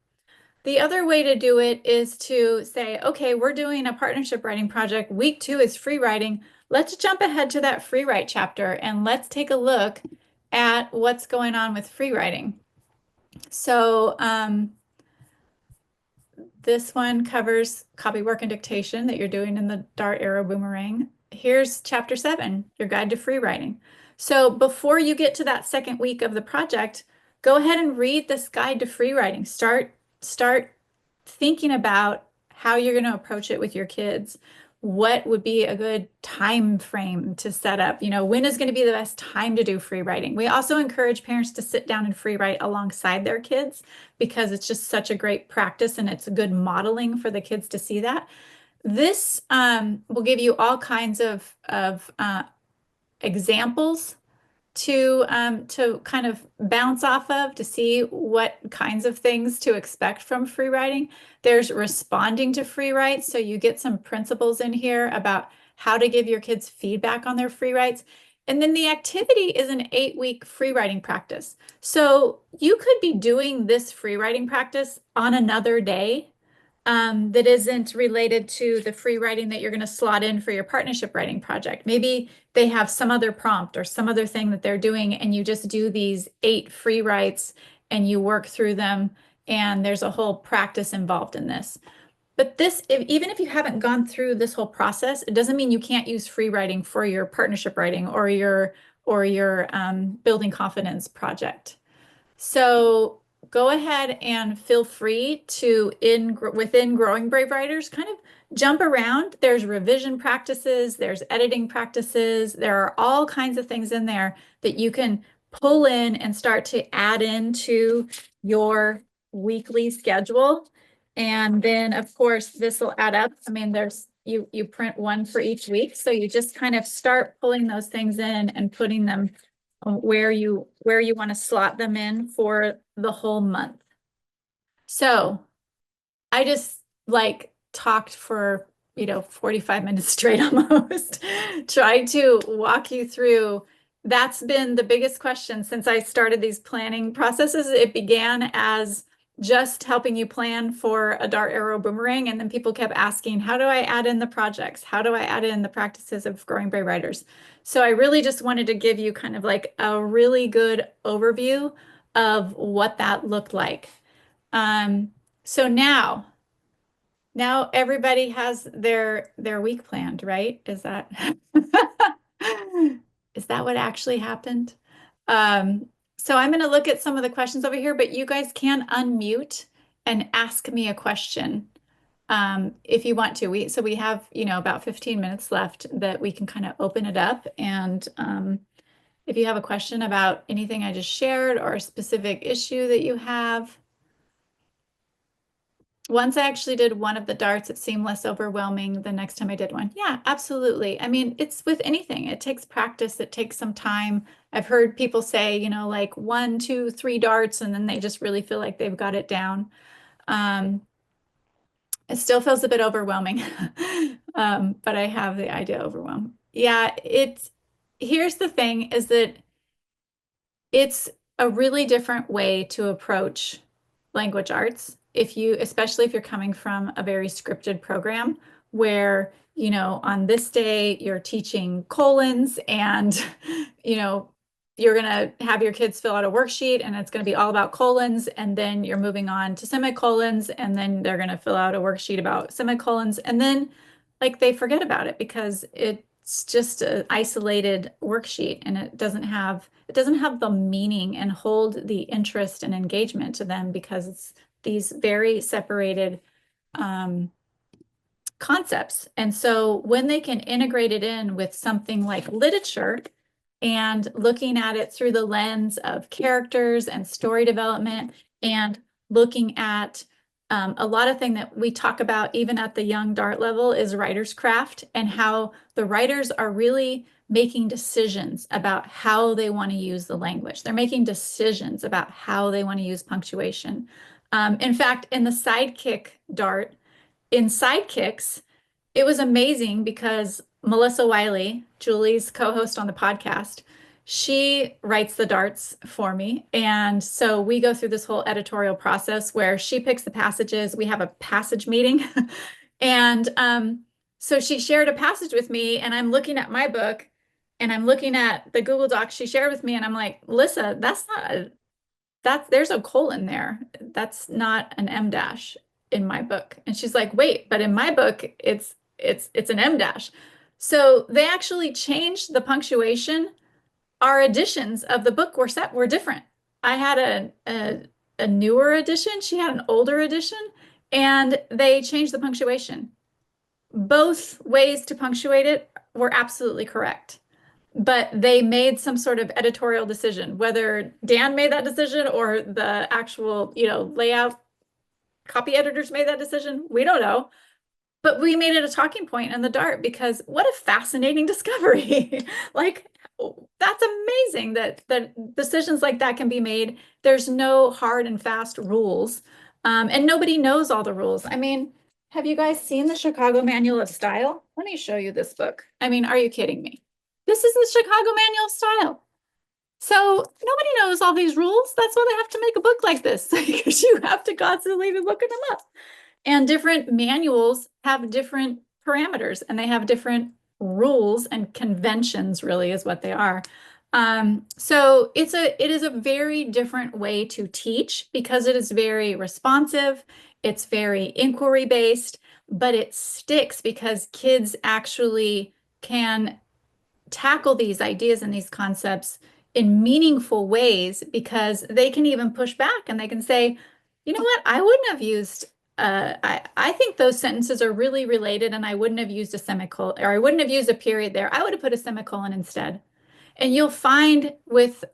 The other way to do it is to say, okay, we're doing a partnership writing project. Week 2 is free writing. Let's jump ahead to that free write chapter and let's take a look at what's going on with free writing. So, this one covers copy work and dictation that you're doing in the Dart Arrow Boomerang. Here's chapter 7, your guide to free writing. So before you get to that second week of the project, go ahead and read this guide to free writing. Start thinking about how you're going to approach it with your kids. What would be a good time frame to set up? When is going to be the best time to do free writing? We also encourage parents to sit down and free write alongside their kids because it's just such a great practice and it's a good modeling for the kids to see that. This will give you all kinds of examples to kind of bounce off of to see what kinds of things to expect from free writing. There's responding to free writes, so you get some principles in here about how to give your kids feedback on their free writes. And then the activity is an 8-week free writing practice. So you could be doing this free writing practice on another day that isn't related to the free writing that you're going to slot in for your partnership writing project. Maybe they have some other prompt or some other thing that they're doing, and you just do these 8 free writes and you work through them, and there's a whole practice involved in this. But even if you haven't gone through this whole process, it doesn't mean you can't use free writing for your partnership writing or your building confidence project. So go ahead and feel free to, within Growing Brave Writers, kind of jump around. There's revision practices, there's editing practices, there are all kinds of things in there that you can pull in and start to add into your weekly schedule. And then, of course, this will add up. I mean, you print one for each week. So you just kind of start pulling those things in and putting them where you want to slot them in for the whole month. So I just talked for 45 minutes straight almost, trying to walk you through. That's been the biggest question since I started these planning processes. It began as just helping you plan for a Dart Arrow Boomerang, and then people kept asking, how do I add in the projects? How do I add in the practices of Growing Brave Writers? So I really just wanted to give you kind of like a really good overview of what that looked like. So now everybody has their week planned, right? Is that is that what actually happened? So I'm going to look at some of the questions over here, but you guys can unmute and ask me a question if you want to. We have about 15 minutes left that we can kind of open it up, and if you have a question about anything I just shared or a specific issue that you have. Once I actually did one of the darts, it seemed less overwhelming the next time I did one. Yeah, absolutely. I mean, it's with anything. It takes practice. It takes some time. I've heard people say, like 1, 2, 3 darts, and then they just really feel like they've got it down. It still feels a bit overwhelming, but I have the idea overwhelm. Yeah, here's the thing is that it's a really different way to approach language arts. Especially if you're coming from a very scripted program where, on this day you're teaching colons and, you're going to have your kids fill out a worksheet and it's going to be all about colons. And then you're moving on to semicolons and then they're going to fill out a worksheet about semicolons. And then they forget about it because it's just an isolated worksheet and it doesn't have the meaning and hold the interest and engagement to them because it's these very separated concepts. And so when they can integrate it in with something like literature and looking at it through the lens of characters and story development and looking at a lot of things that we talk about even at the young Dart level is writer's craft and how the writers are really making decisions about how they want to use the language. They're making decisions about how they want to use punctuation. In fact, in the sidekick Dart, in Sidekicks, it was amazing because Melissa Wiley, Julie's co-host on the podcast, she writes the darts for me. And so we go through this whole editorial process where she picks the passages. We have a passage meeting. And so she shared a passage with me, and I'm looking at my book and I'm looking at the Google Doc she shared with me, and I'm like, Melissa, that's not there's a colon there. That's not an M dash in my book. And she's like, wait, but in my book, it's an M dash. So they actually changed the punctuation. Our editions of the book were different. I had a newer edition. She had an older edition, and they changed the punctuation. Both ways to punctuate it were absolutely correct, but they made some sort of editorial decision. Whether Dan made that decision or the actual, layout copy editors made that decision, we don't know. But we made it a talking point in the Dart because what a fascinating discovery. Like, that's amazing that decisions like that can be made. There's no hard and fast rules. And nobody knows all the rules. I mean, have you guys seen the Chicago Manual of Style? Let me show you this book. I mean, are you kidding me? This is the Chicago Manual of Style. So nobody knows all these rules. That's why they have to make a book like this, because you have to constantly be looking them up. And different manuals have different parameters, and they have different rules and conventions, really, is what they are. So it is a very different way to teach because it is very responsive, it's very inquiry based, but it sticks because kids actually can tackle these ideas and these concepts in meaningful ways because they can even push back and they can say, you know what, I wouldn't have used I think those sentences are really related, and I wouldn't have used a semicolon, or I wouldn't have used a period there. I would have put a semicolon instead. And you'll find with,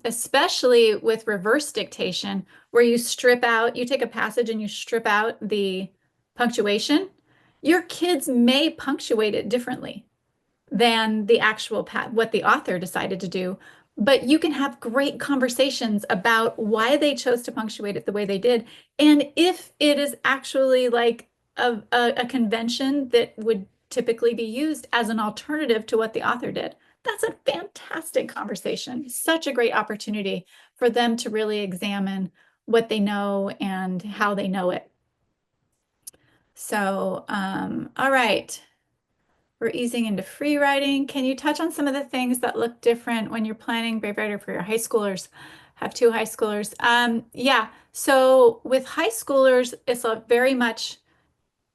especially with reverse dictation, where you strip out, you take a passage and you strip out the punctuation, your kids may punctuate it differently than the actual what the author decided to do. But you can have great conversations about why they chose to punctuate it the way they did. And if it is actually like a convention that would typically be used as an alternative to what the author did. That's a fantastic conversation. Such a great opportunity for them to really examine what they know and how they know it. So, all right. We're easing into free writing. Can you touch on some of the things that look different when you're planning Brave Writer for your high schoolers? Have two high schoolers. Yeah, so with high schoolers, it's a very much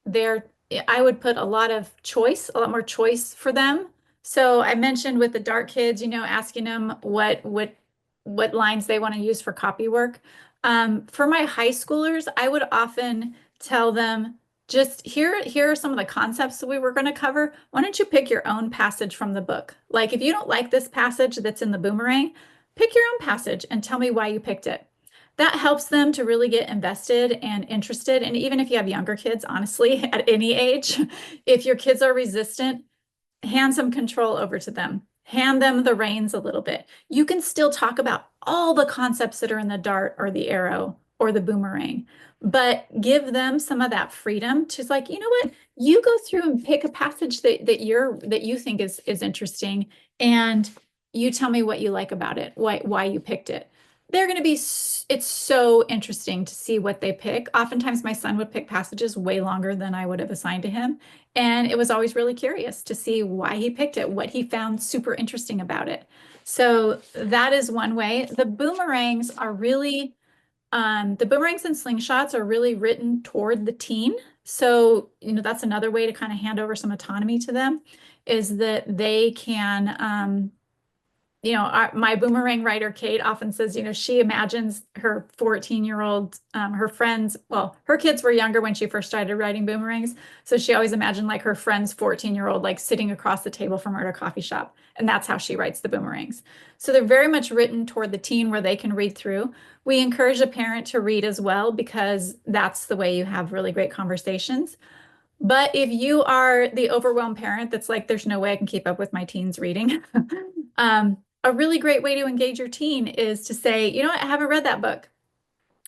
there. I would put a lot of choice, a lot more choice for them. So I mentioned with the Dart kids, asking them what lines they want to use for copy work. For my high schoolers, I would often tell them, just here are some of the concepts that we were going to cover. Why don't you pick your own passage from the book? Like if you don't like this passage that's in the Boomerang, pick your own passage and tell me why you picked it. That helps them to really get invested and interested. And even if you have younger kids, honestly, at any age, if your kids are resistant, hand some control over to them. Hand them the reins a little bit. You can still talk about all the concepts that are in the Dart or the Arrow or the Boomerang, but give them some of that freedom to like, you know what, you go through and pick a passage that you think is interesting, and you tell me what you like about it, why you picked it. They're going to be, it's so interesting to see what they pick. Oftentimes my son would pick passages way longer than I would have assigned to him. And it was always really curious to see why he picked it, what he found super interesting about it. So that is one way. The boomerangs and slingshots are really written toward the teen. So, that's another way to kind of hand over some autonomy to them, is that they can, my boomerang writer, Kate, often says, she imagines her 14-year-old, her friends, well, her kids were younger when she first started writing boomerangs. So she always imagined like her friend's 14-year-old, like sitting across the table from her at a coffee shop. And that's how she writes the boomerangs. So they're very much written toward the teen where they can read through. We encourage a parent to read as well, because that's the way you have really great conversations. But if you are the overwhelmed parent that's like, there's no way I can keep up with my teens reading, a really great way to engage your teen is to say, you know what, I haven't read that book.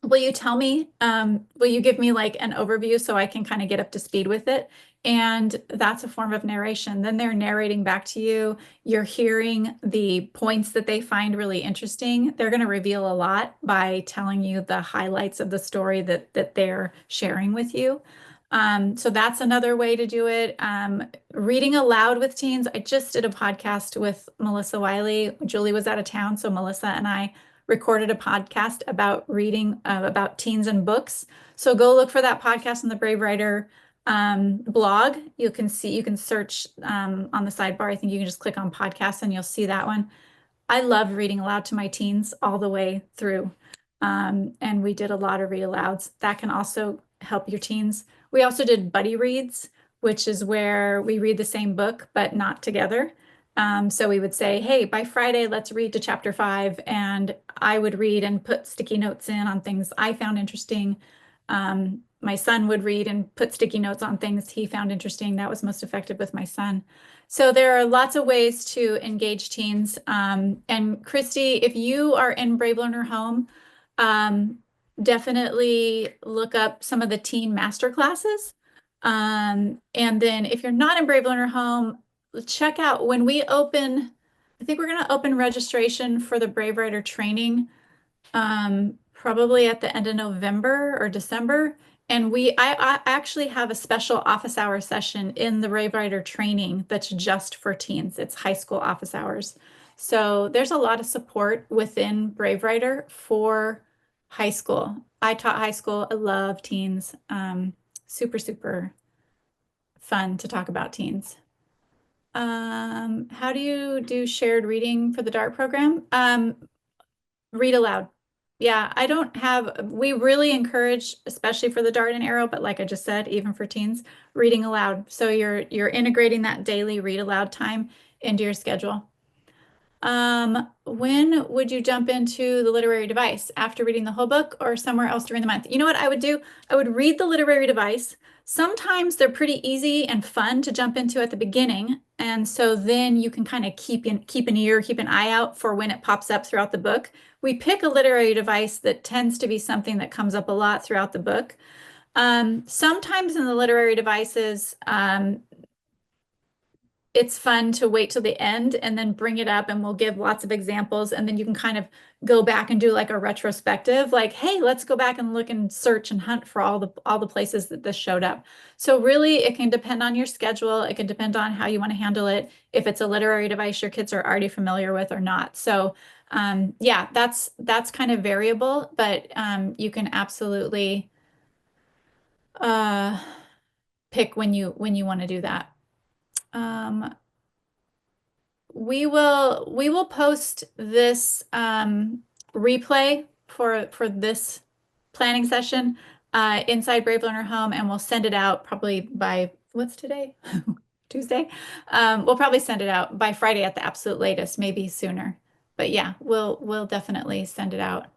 will you tell me, will you give me like an overview so I can kind of get up to speed with it? And that's a form of narration. Then they're narrating back to you. You're hearing the points that they find really interesting. They're going to reveal a lot by telling you the highlights of the story that they're sharing with you. So that's another way to do it. Reading aloud with teens. I just did a podcast with Melissa Wiley. Julie was out of town, so Melissa and I recorded a podcast about reading about teens and books. So go look for that podcast on the Brave Writer blog. You can search on the sidebar. I think you can just click on podcasts and you'll see that one. I love reading aloud to my teens all the way through. And we did a lot of read alouds. That can also help your teens. We also did buddy reads, which is where we read the same book, but not together. So we would say, hey, by Friday, let's read to chapter 5. And I would read and put sticky notes in on things I found interesting. My son would read and put sticky notes on things he found interesting. That was most effective with my son. So there are lots of ways to engage teens. And Christy, if you are in Brave Learner Home, definitely look up some of the teen master classes. And then if you're not in Brave Learner Home, check out when we open, I think we're going to open registration for the Brave Writer training probably at the end of November or December. And I actually have a special office hour session in the Brave Writer training that's just for teens. It's high school office hours. So there's a lot of support within Brave Writer for high school. I taught high school. I love teens. Super, super fun to talk about teens. How do you do shared reading for the DART program? Read aloud. Yeah, we really encourage, especially for the Dart and Arrow, but like I just said, even for teens, reading aloud. So you're integrating that daily read aloud time into your schedule. When would you jump into the literary device? After reading the whole book or somewhere else during the month? You know what I would do? I would read the literary device. Sometimes they're pretty easy and fun to jump into at the beginning. And so then you can kind of keep an eye out for when it pops up throughout the book. We pick a literary device that tends to be something that comes up a lot throughout the book. Sometimes in the literary devices, it's fun to wait till the end and then bring it up and we'll give lots of examples and then you can kind of go back and do like a retrospective, like, hey, let's go back and look and search and hunt for all the places that this showed up. So really it can depend on your schedule. It can depend on how you want to handle it. If it's a literary device your kids are already familiar with or not. So yeah, that's kind of variable, but you can absolutely pick when you want to do that. We will post this replay for this planning session inside Brave Learner Home, and we'll send it out probably by what's today? Tuesday. We'll probably send it out by Friday at the absolute latest, maybe sooner. But yeah, we'll definitely send it out.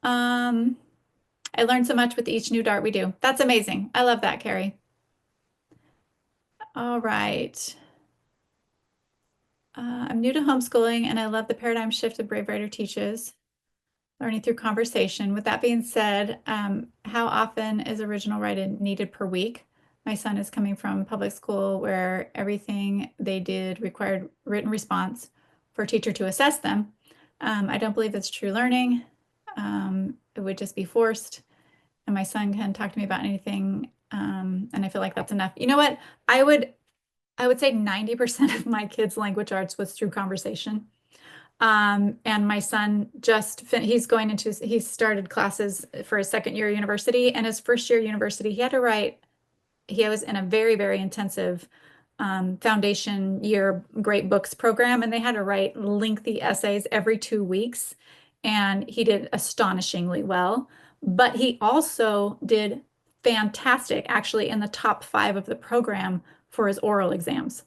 I learned so much with each new dart we do. That's amazing. I love that, Carrie. All right. I'm new to homeschooling and I love the paradigm shift that Brave Writer teaches, learning through conversation. With that being said, how often is original writing needed per week? My son is coming from public school where everything they did required written response for a teacher to assess them. I don't believe that's true learning. It would just be forced. And my son can talk to me about anything. And I feel like that's enough. You know what? I would say 90% of my kids' language arts was through conversation. And my son he started classes for his second year university and his first year university, he was in a very, very intensive foundation year great books program, and they had to write lengthy essays every 2 weeks. And he did astonishingly well, but he also did fantastic, actually in the top 5 of the program for his oral exams.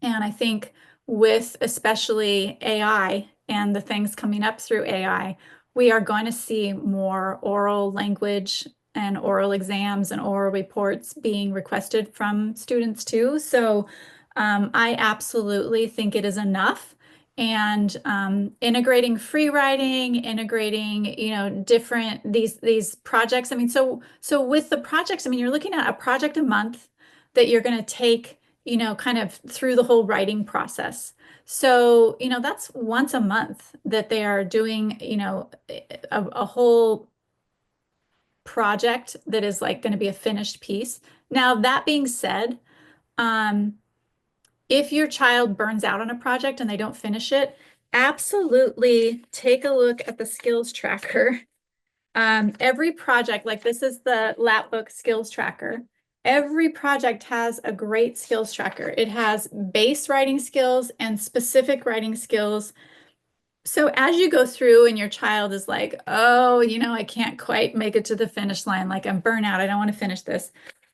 And I think with especially AI and the things coming up through AI, we are going to see more oral language and oral exams and oral reports being requested from students too. So I absolutely think it is enough and integrating free writing, integrating, different these projects. I mean, so with the projects, I mean, you're looking at a project a month that you're going to take, kind of through the whole writing process. So, that's once a month that they are doing, a whole project that is like going to be a finished piece. Now, that being said, um, if your child burns out on a project and they don't finish it, absolutely take a look at the skills tracker. Every project, like this is the Lapbook skills tracker. Every project has a great skills tracker. It has base writing skills and specific writing skills. So as you go through and your child is like, oh, I can't quite make it to the finish line, like I'm burnout, I don't want to finish this.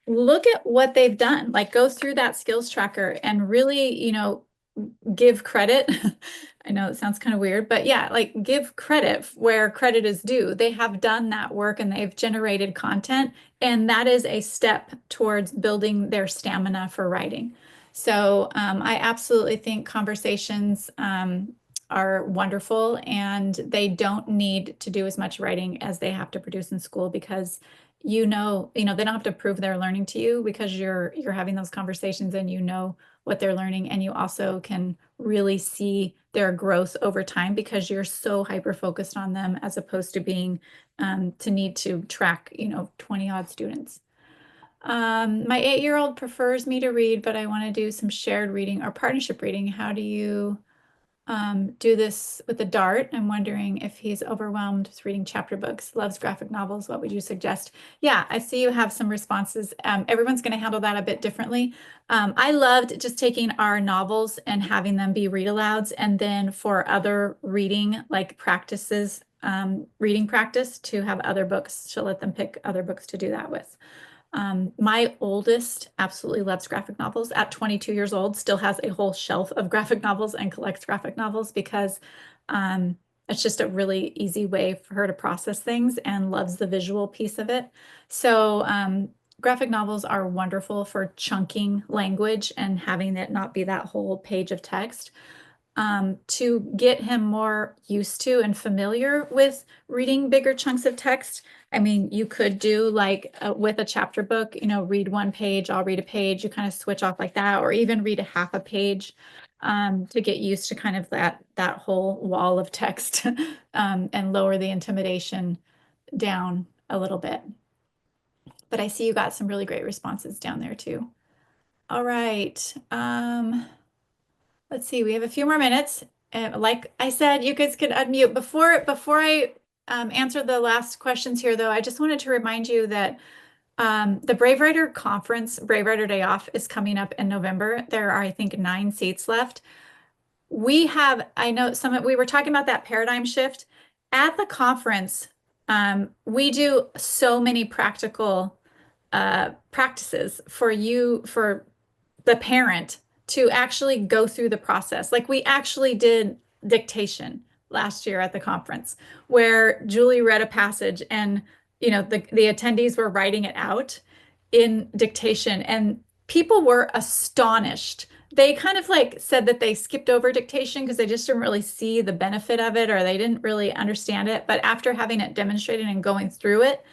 Look at what they've done. Like go through that skills tracker and really, give credit. I know it sounds kind of weird, but yeah, like give credit where credit is due. They have done that work and they've generated content, and that is a step towards building their stamina for writing. So I absolutely think conversations are wonderful, and they don't need to do as much writing as they have to produce in school, because they don't have to prove they're learning to you, because you're having those conversations and what they're learning, and you also can really see their growth over time because you're so hyper focused on them, as opposed to being to need to track 20 odd students. My 8-year-old prefers me to read, but I want to do some shared reading or partnership reading. How do you do this with a dart? I'm wondering if he's overwhelmed with reading chapter books, loves graphic novels. What would you suggest? Yeah, I see you have some responses. Everyone's going to handle that a bit differently. I loved just taking our novels and having them be read alouds, and then for other reading, like practices, reading practice, to have other books, to let them pick other books to do that with. My oldest absolutely loves graphic novels. At 22 years old, still has a whole shelf of graphic novels and collects graphic novels because it's just a really easy way for her to process things, and loves the visual piece of it. So graphic novels are wonderful for chunking language and having it not be that whole page of text. To get him more used to and familiar with reading bigger chunks of text. I mean, you could do like with a chapter book, read one page, I'll read a page, you kind of switch off like that, or even read a half a page to get used to kind of that whole wall of text and lower the intimidation down a little bit. But I see you got some really great responses down there too. All right. Let's see, we have a few more minutes. Like I said, you guys could unmute. Before I answer the last questions here, though, I just wanted to remind you that the Brave Writer Conference, Brave Writer Day Off, is coming up in November. There are, I think, 9 seats left. I know we were talking about that paradigm shift. At the conference, we do so many practical practices for the parent to actually go through the process. Like we actually did dictation last year at the conference, where Julie read a passage and the attendees were writing it out in dictation, and people were astonished. They kind of like said that they skipped over dictation because they just didn't really see the benefit of it, or they didn't really understand it. But after having it demonstrated and going through it,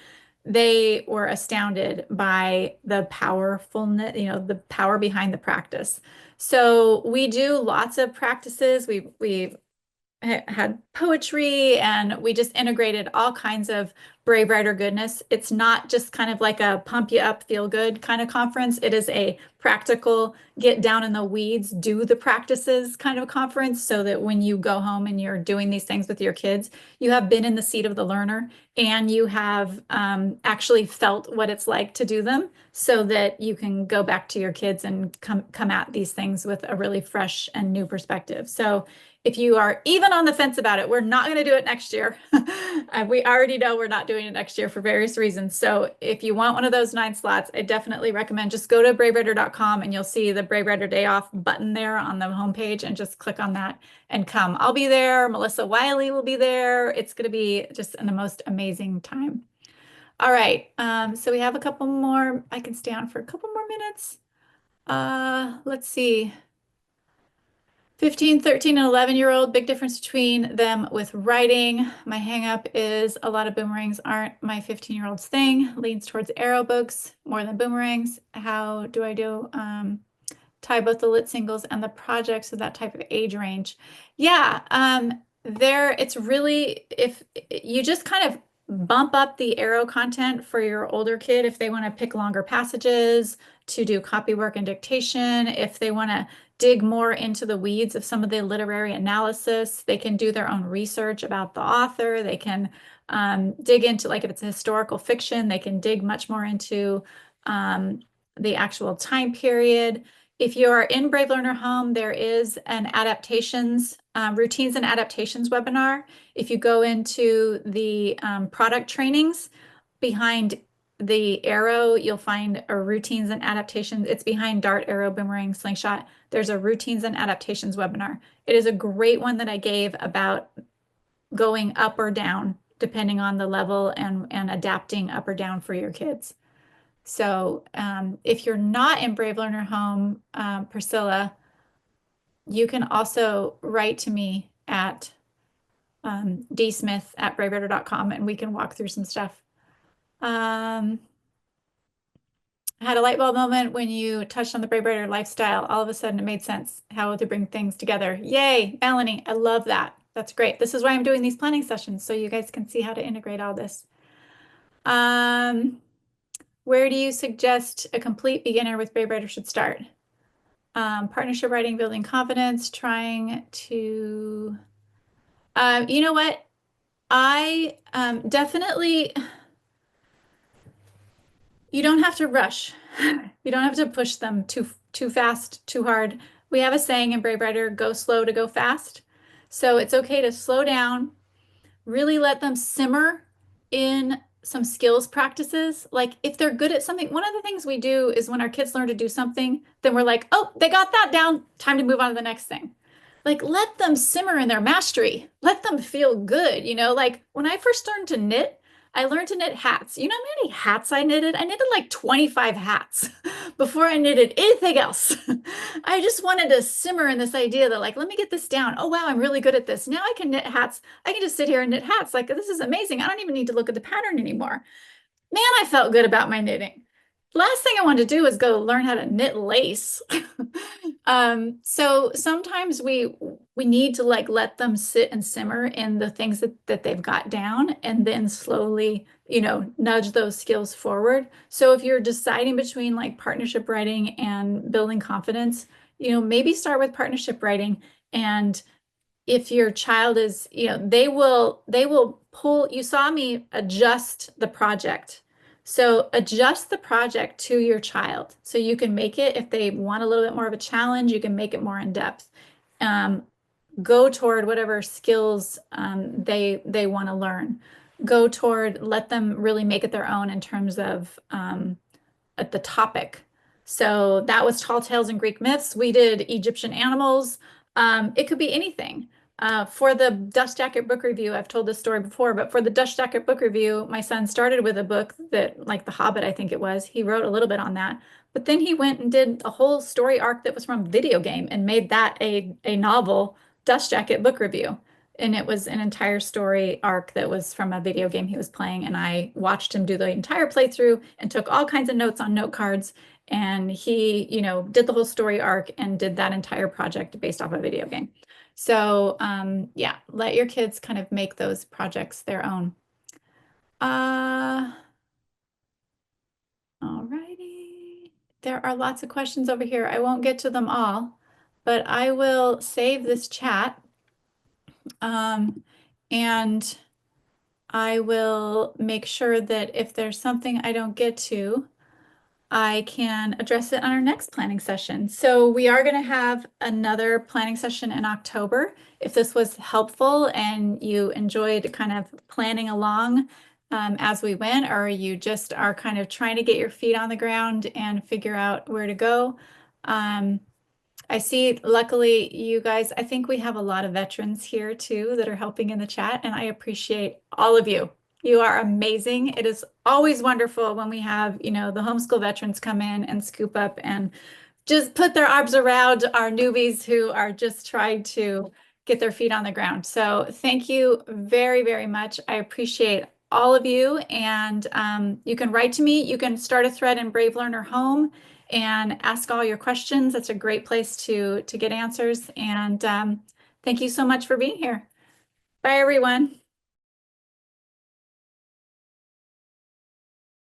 they were astounded by the powerfulness, the power behind the practice. So we do lots of practices. We had poetry, and we just integrated all kinds of Brave Writer goodness. It's not just kind of like a pump you up, feel good kind of conference. It is a practical, get down in the weeds, do the practices kind of conference, so that when you go home and you're doing these things with your kids, you have been in the seat of the learner, and you have actually felt what it's like to do them, so that you can go back to your kids and come at these things with a really fresh and new perspective. So if you are even on the fence about it, we're not going to do it next year. We already know we're not doing it next year for various reasons. So if you want one of those 9 slots, I definitely recommend just go to bravewriter.com, and you'll see the Brave Writer Day Off button there on the homepage, and just click on that and come. I'll be there. Melissa Wiley will be there. It's going to be just the most amazing time. All right. So we have a couple more. I can stay on for a couple more minutes. Let's see. 15, 13, and 11-year-old, big difference between them with writing. My hang up is a lot of boomerangs aren't my 15-year-old's thing. Leans towards arrow books more than boomerangs. How do I do tie both the lit singles and the projects of that type of age range? Yeah, there it's really, if you just kind of bump up the arrow content for your older kid if they want to pick longer passages to do copy work and dictation, if they want to dig more into the weeds of some of the literary analysis, they can do their own research about the author. They can dig into, like if it's a historical fiction, they can dig much more into the actual time period. If you are in Brave Learner Home, there is an adaptations, routines and adaptations webinar. If you go into the product trainings behind the arrow, you'll find a routines and adaptations. It's behind dart, arrow, boomerang, slingshot. There's a routines and adaptations webinar. It is a great one that I gave about going up or down depending on the level and adapting up or down for your kids. So if you're not in Brave Learner Home, Priscilla, you can also write to me at dsmith@bravewriter.com and we can walk through some stuff. I had a light bulb moment when you touched on the Brave Writer lifestyle. All of a sudden it made sense how to bring things together. Yay, Melanie, I love that. That's great. This is why I'm doing these planning sessions, so you guys can see how to integrate all this. Where do you suggest a complete beginner with Brave Writer should start? Partnership writing, building confidence, trying to, you know what? I definitely, you don't have to rush. You don't have to push them too fast, too hard. We have a saying in Brave Writer, go slow to go fast. So it's okay to slow down, really let them simmer in some skills practices. Like if they're good at something, one of the things we do is when our kids learn to do something, then we're like, oh, they got that down, time to move on to the next thing. Like let them simmer in their mastery. Let them feel good. Like when I first learned to knit, I learned to knit hats. You know how many hats I knitted? I knitted like 25 hats before I knitted anything else. I just wanted to simmer in this idea that like, let me get this down. Oh, wow, I'm really good at this. Now I can knit hats. I can just sit here and knit hats. Like, this is amazing. I don't even need to look at the pattern anymore. Man, I felt good about my knitting. Last thing I wanted to do is go learn how to knit lace. So sometimes we need to like let them sit and simmer in the things that they've got down and then slowly, nudge those skills forward. So if you're deciding between like partnership writing and building confidence, maybe start with partnership writing. And if your child is, they will pull, you saw me adjust the project. So adjust the project to your child. So you can make it, if they want a little bit more of a challenge, you can make it more in depth. Go toward whatever skills they want to learn. Go toward, let them really make it their own in terms of at the topic. So that was Tall Tales and Greek Myths. We did Egyptian animals. It could be anything. For the Dust Jacket book review, I've told this story before, but for the Dust Jacket book review, my son started with a book that, like The Hobbit, I think it was. He wrote a little bit on that, but then he went and did a whole story arc that was from a video game and made that a novel Dust Jacket book review. And it was an entire story arc that was from a video game he was playing. And I watched him do the entire playthrough and took all kinds of notes on note cards. And he, did the whole story arc and did that entire project based off a video game. So yeah, let your kids kind of make those projects their own. All righty. There are lots of questions over here. I won't get to them all, but I will save this chat. And I will make sure that if there's something I don't get to, I can address it on our next planning session. So we are going to have another planning session in October. If this was helpful and you enjoyed kind of planning along as we went, or you just are kind of trying to get your feet on the ground and figure out where to go. I see, luckily, you guys, I think we have a lot of veterans here too that are helping in the chat, and I appreciate all of you. You are amazing. It is always wonderful when we have, the homeschool veterans come in and scoop up and just put their arms around our newbies who are just trying to get their feet on the ground. So thank you very, very much. I appreciate all of you. And you can write to me. You can start a thread in Brave Learner Home and ask all your questions. That's a great place to get answers. And thank you so much for being here. Bye, everyone.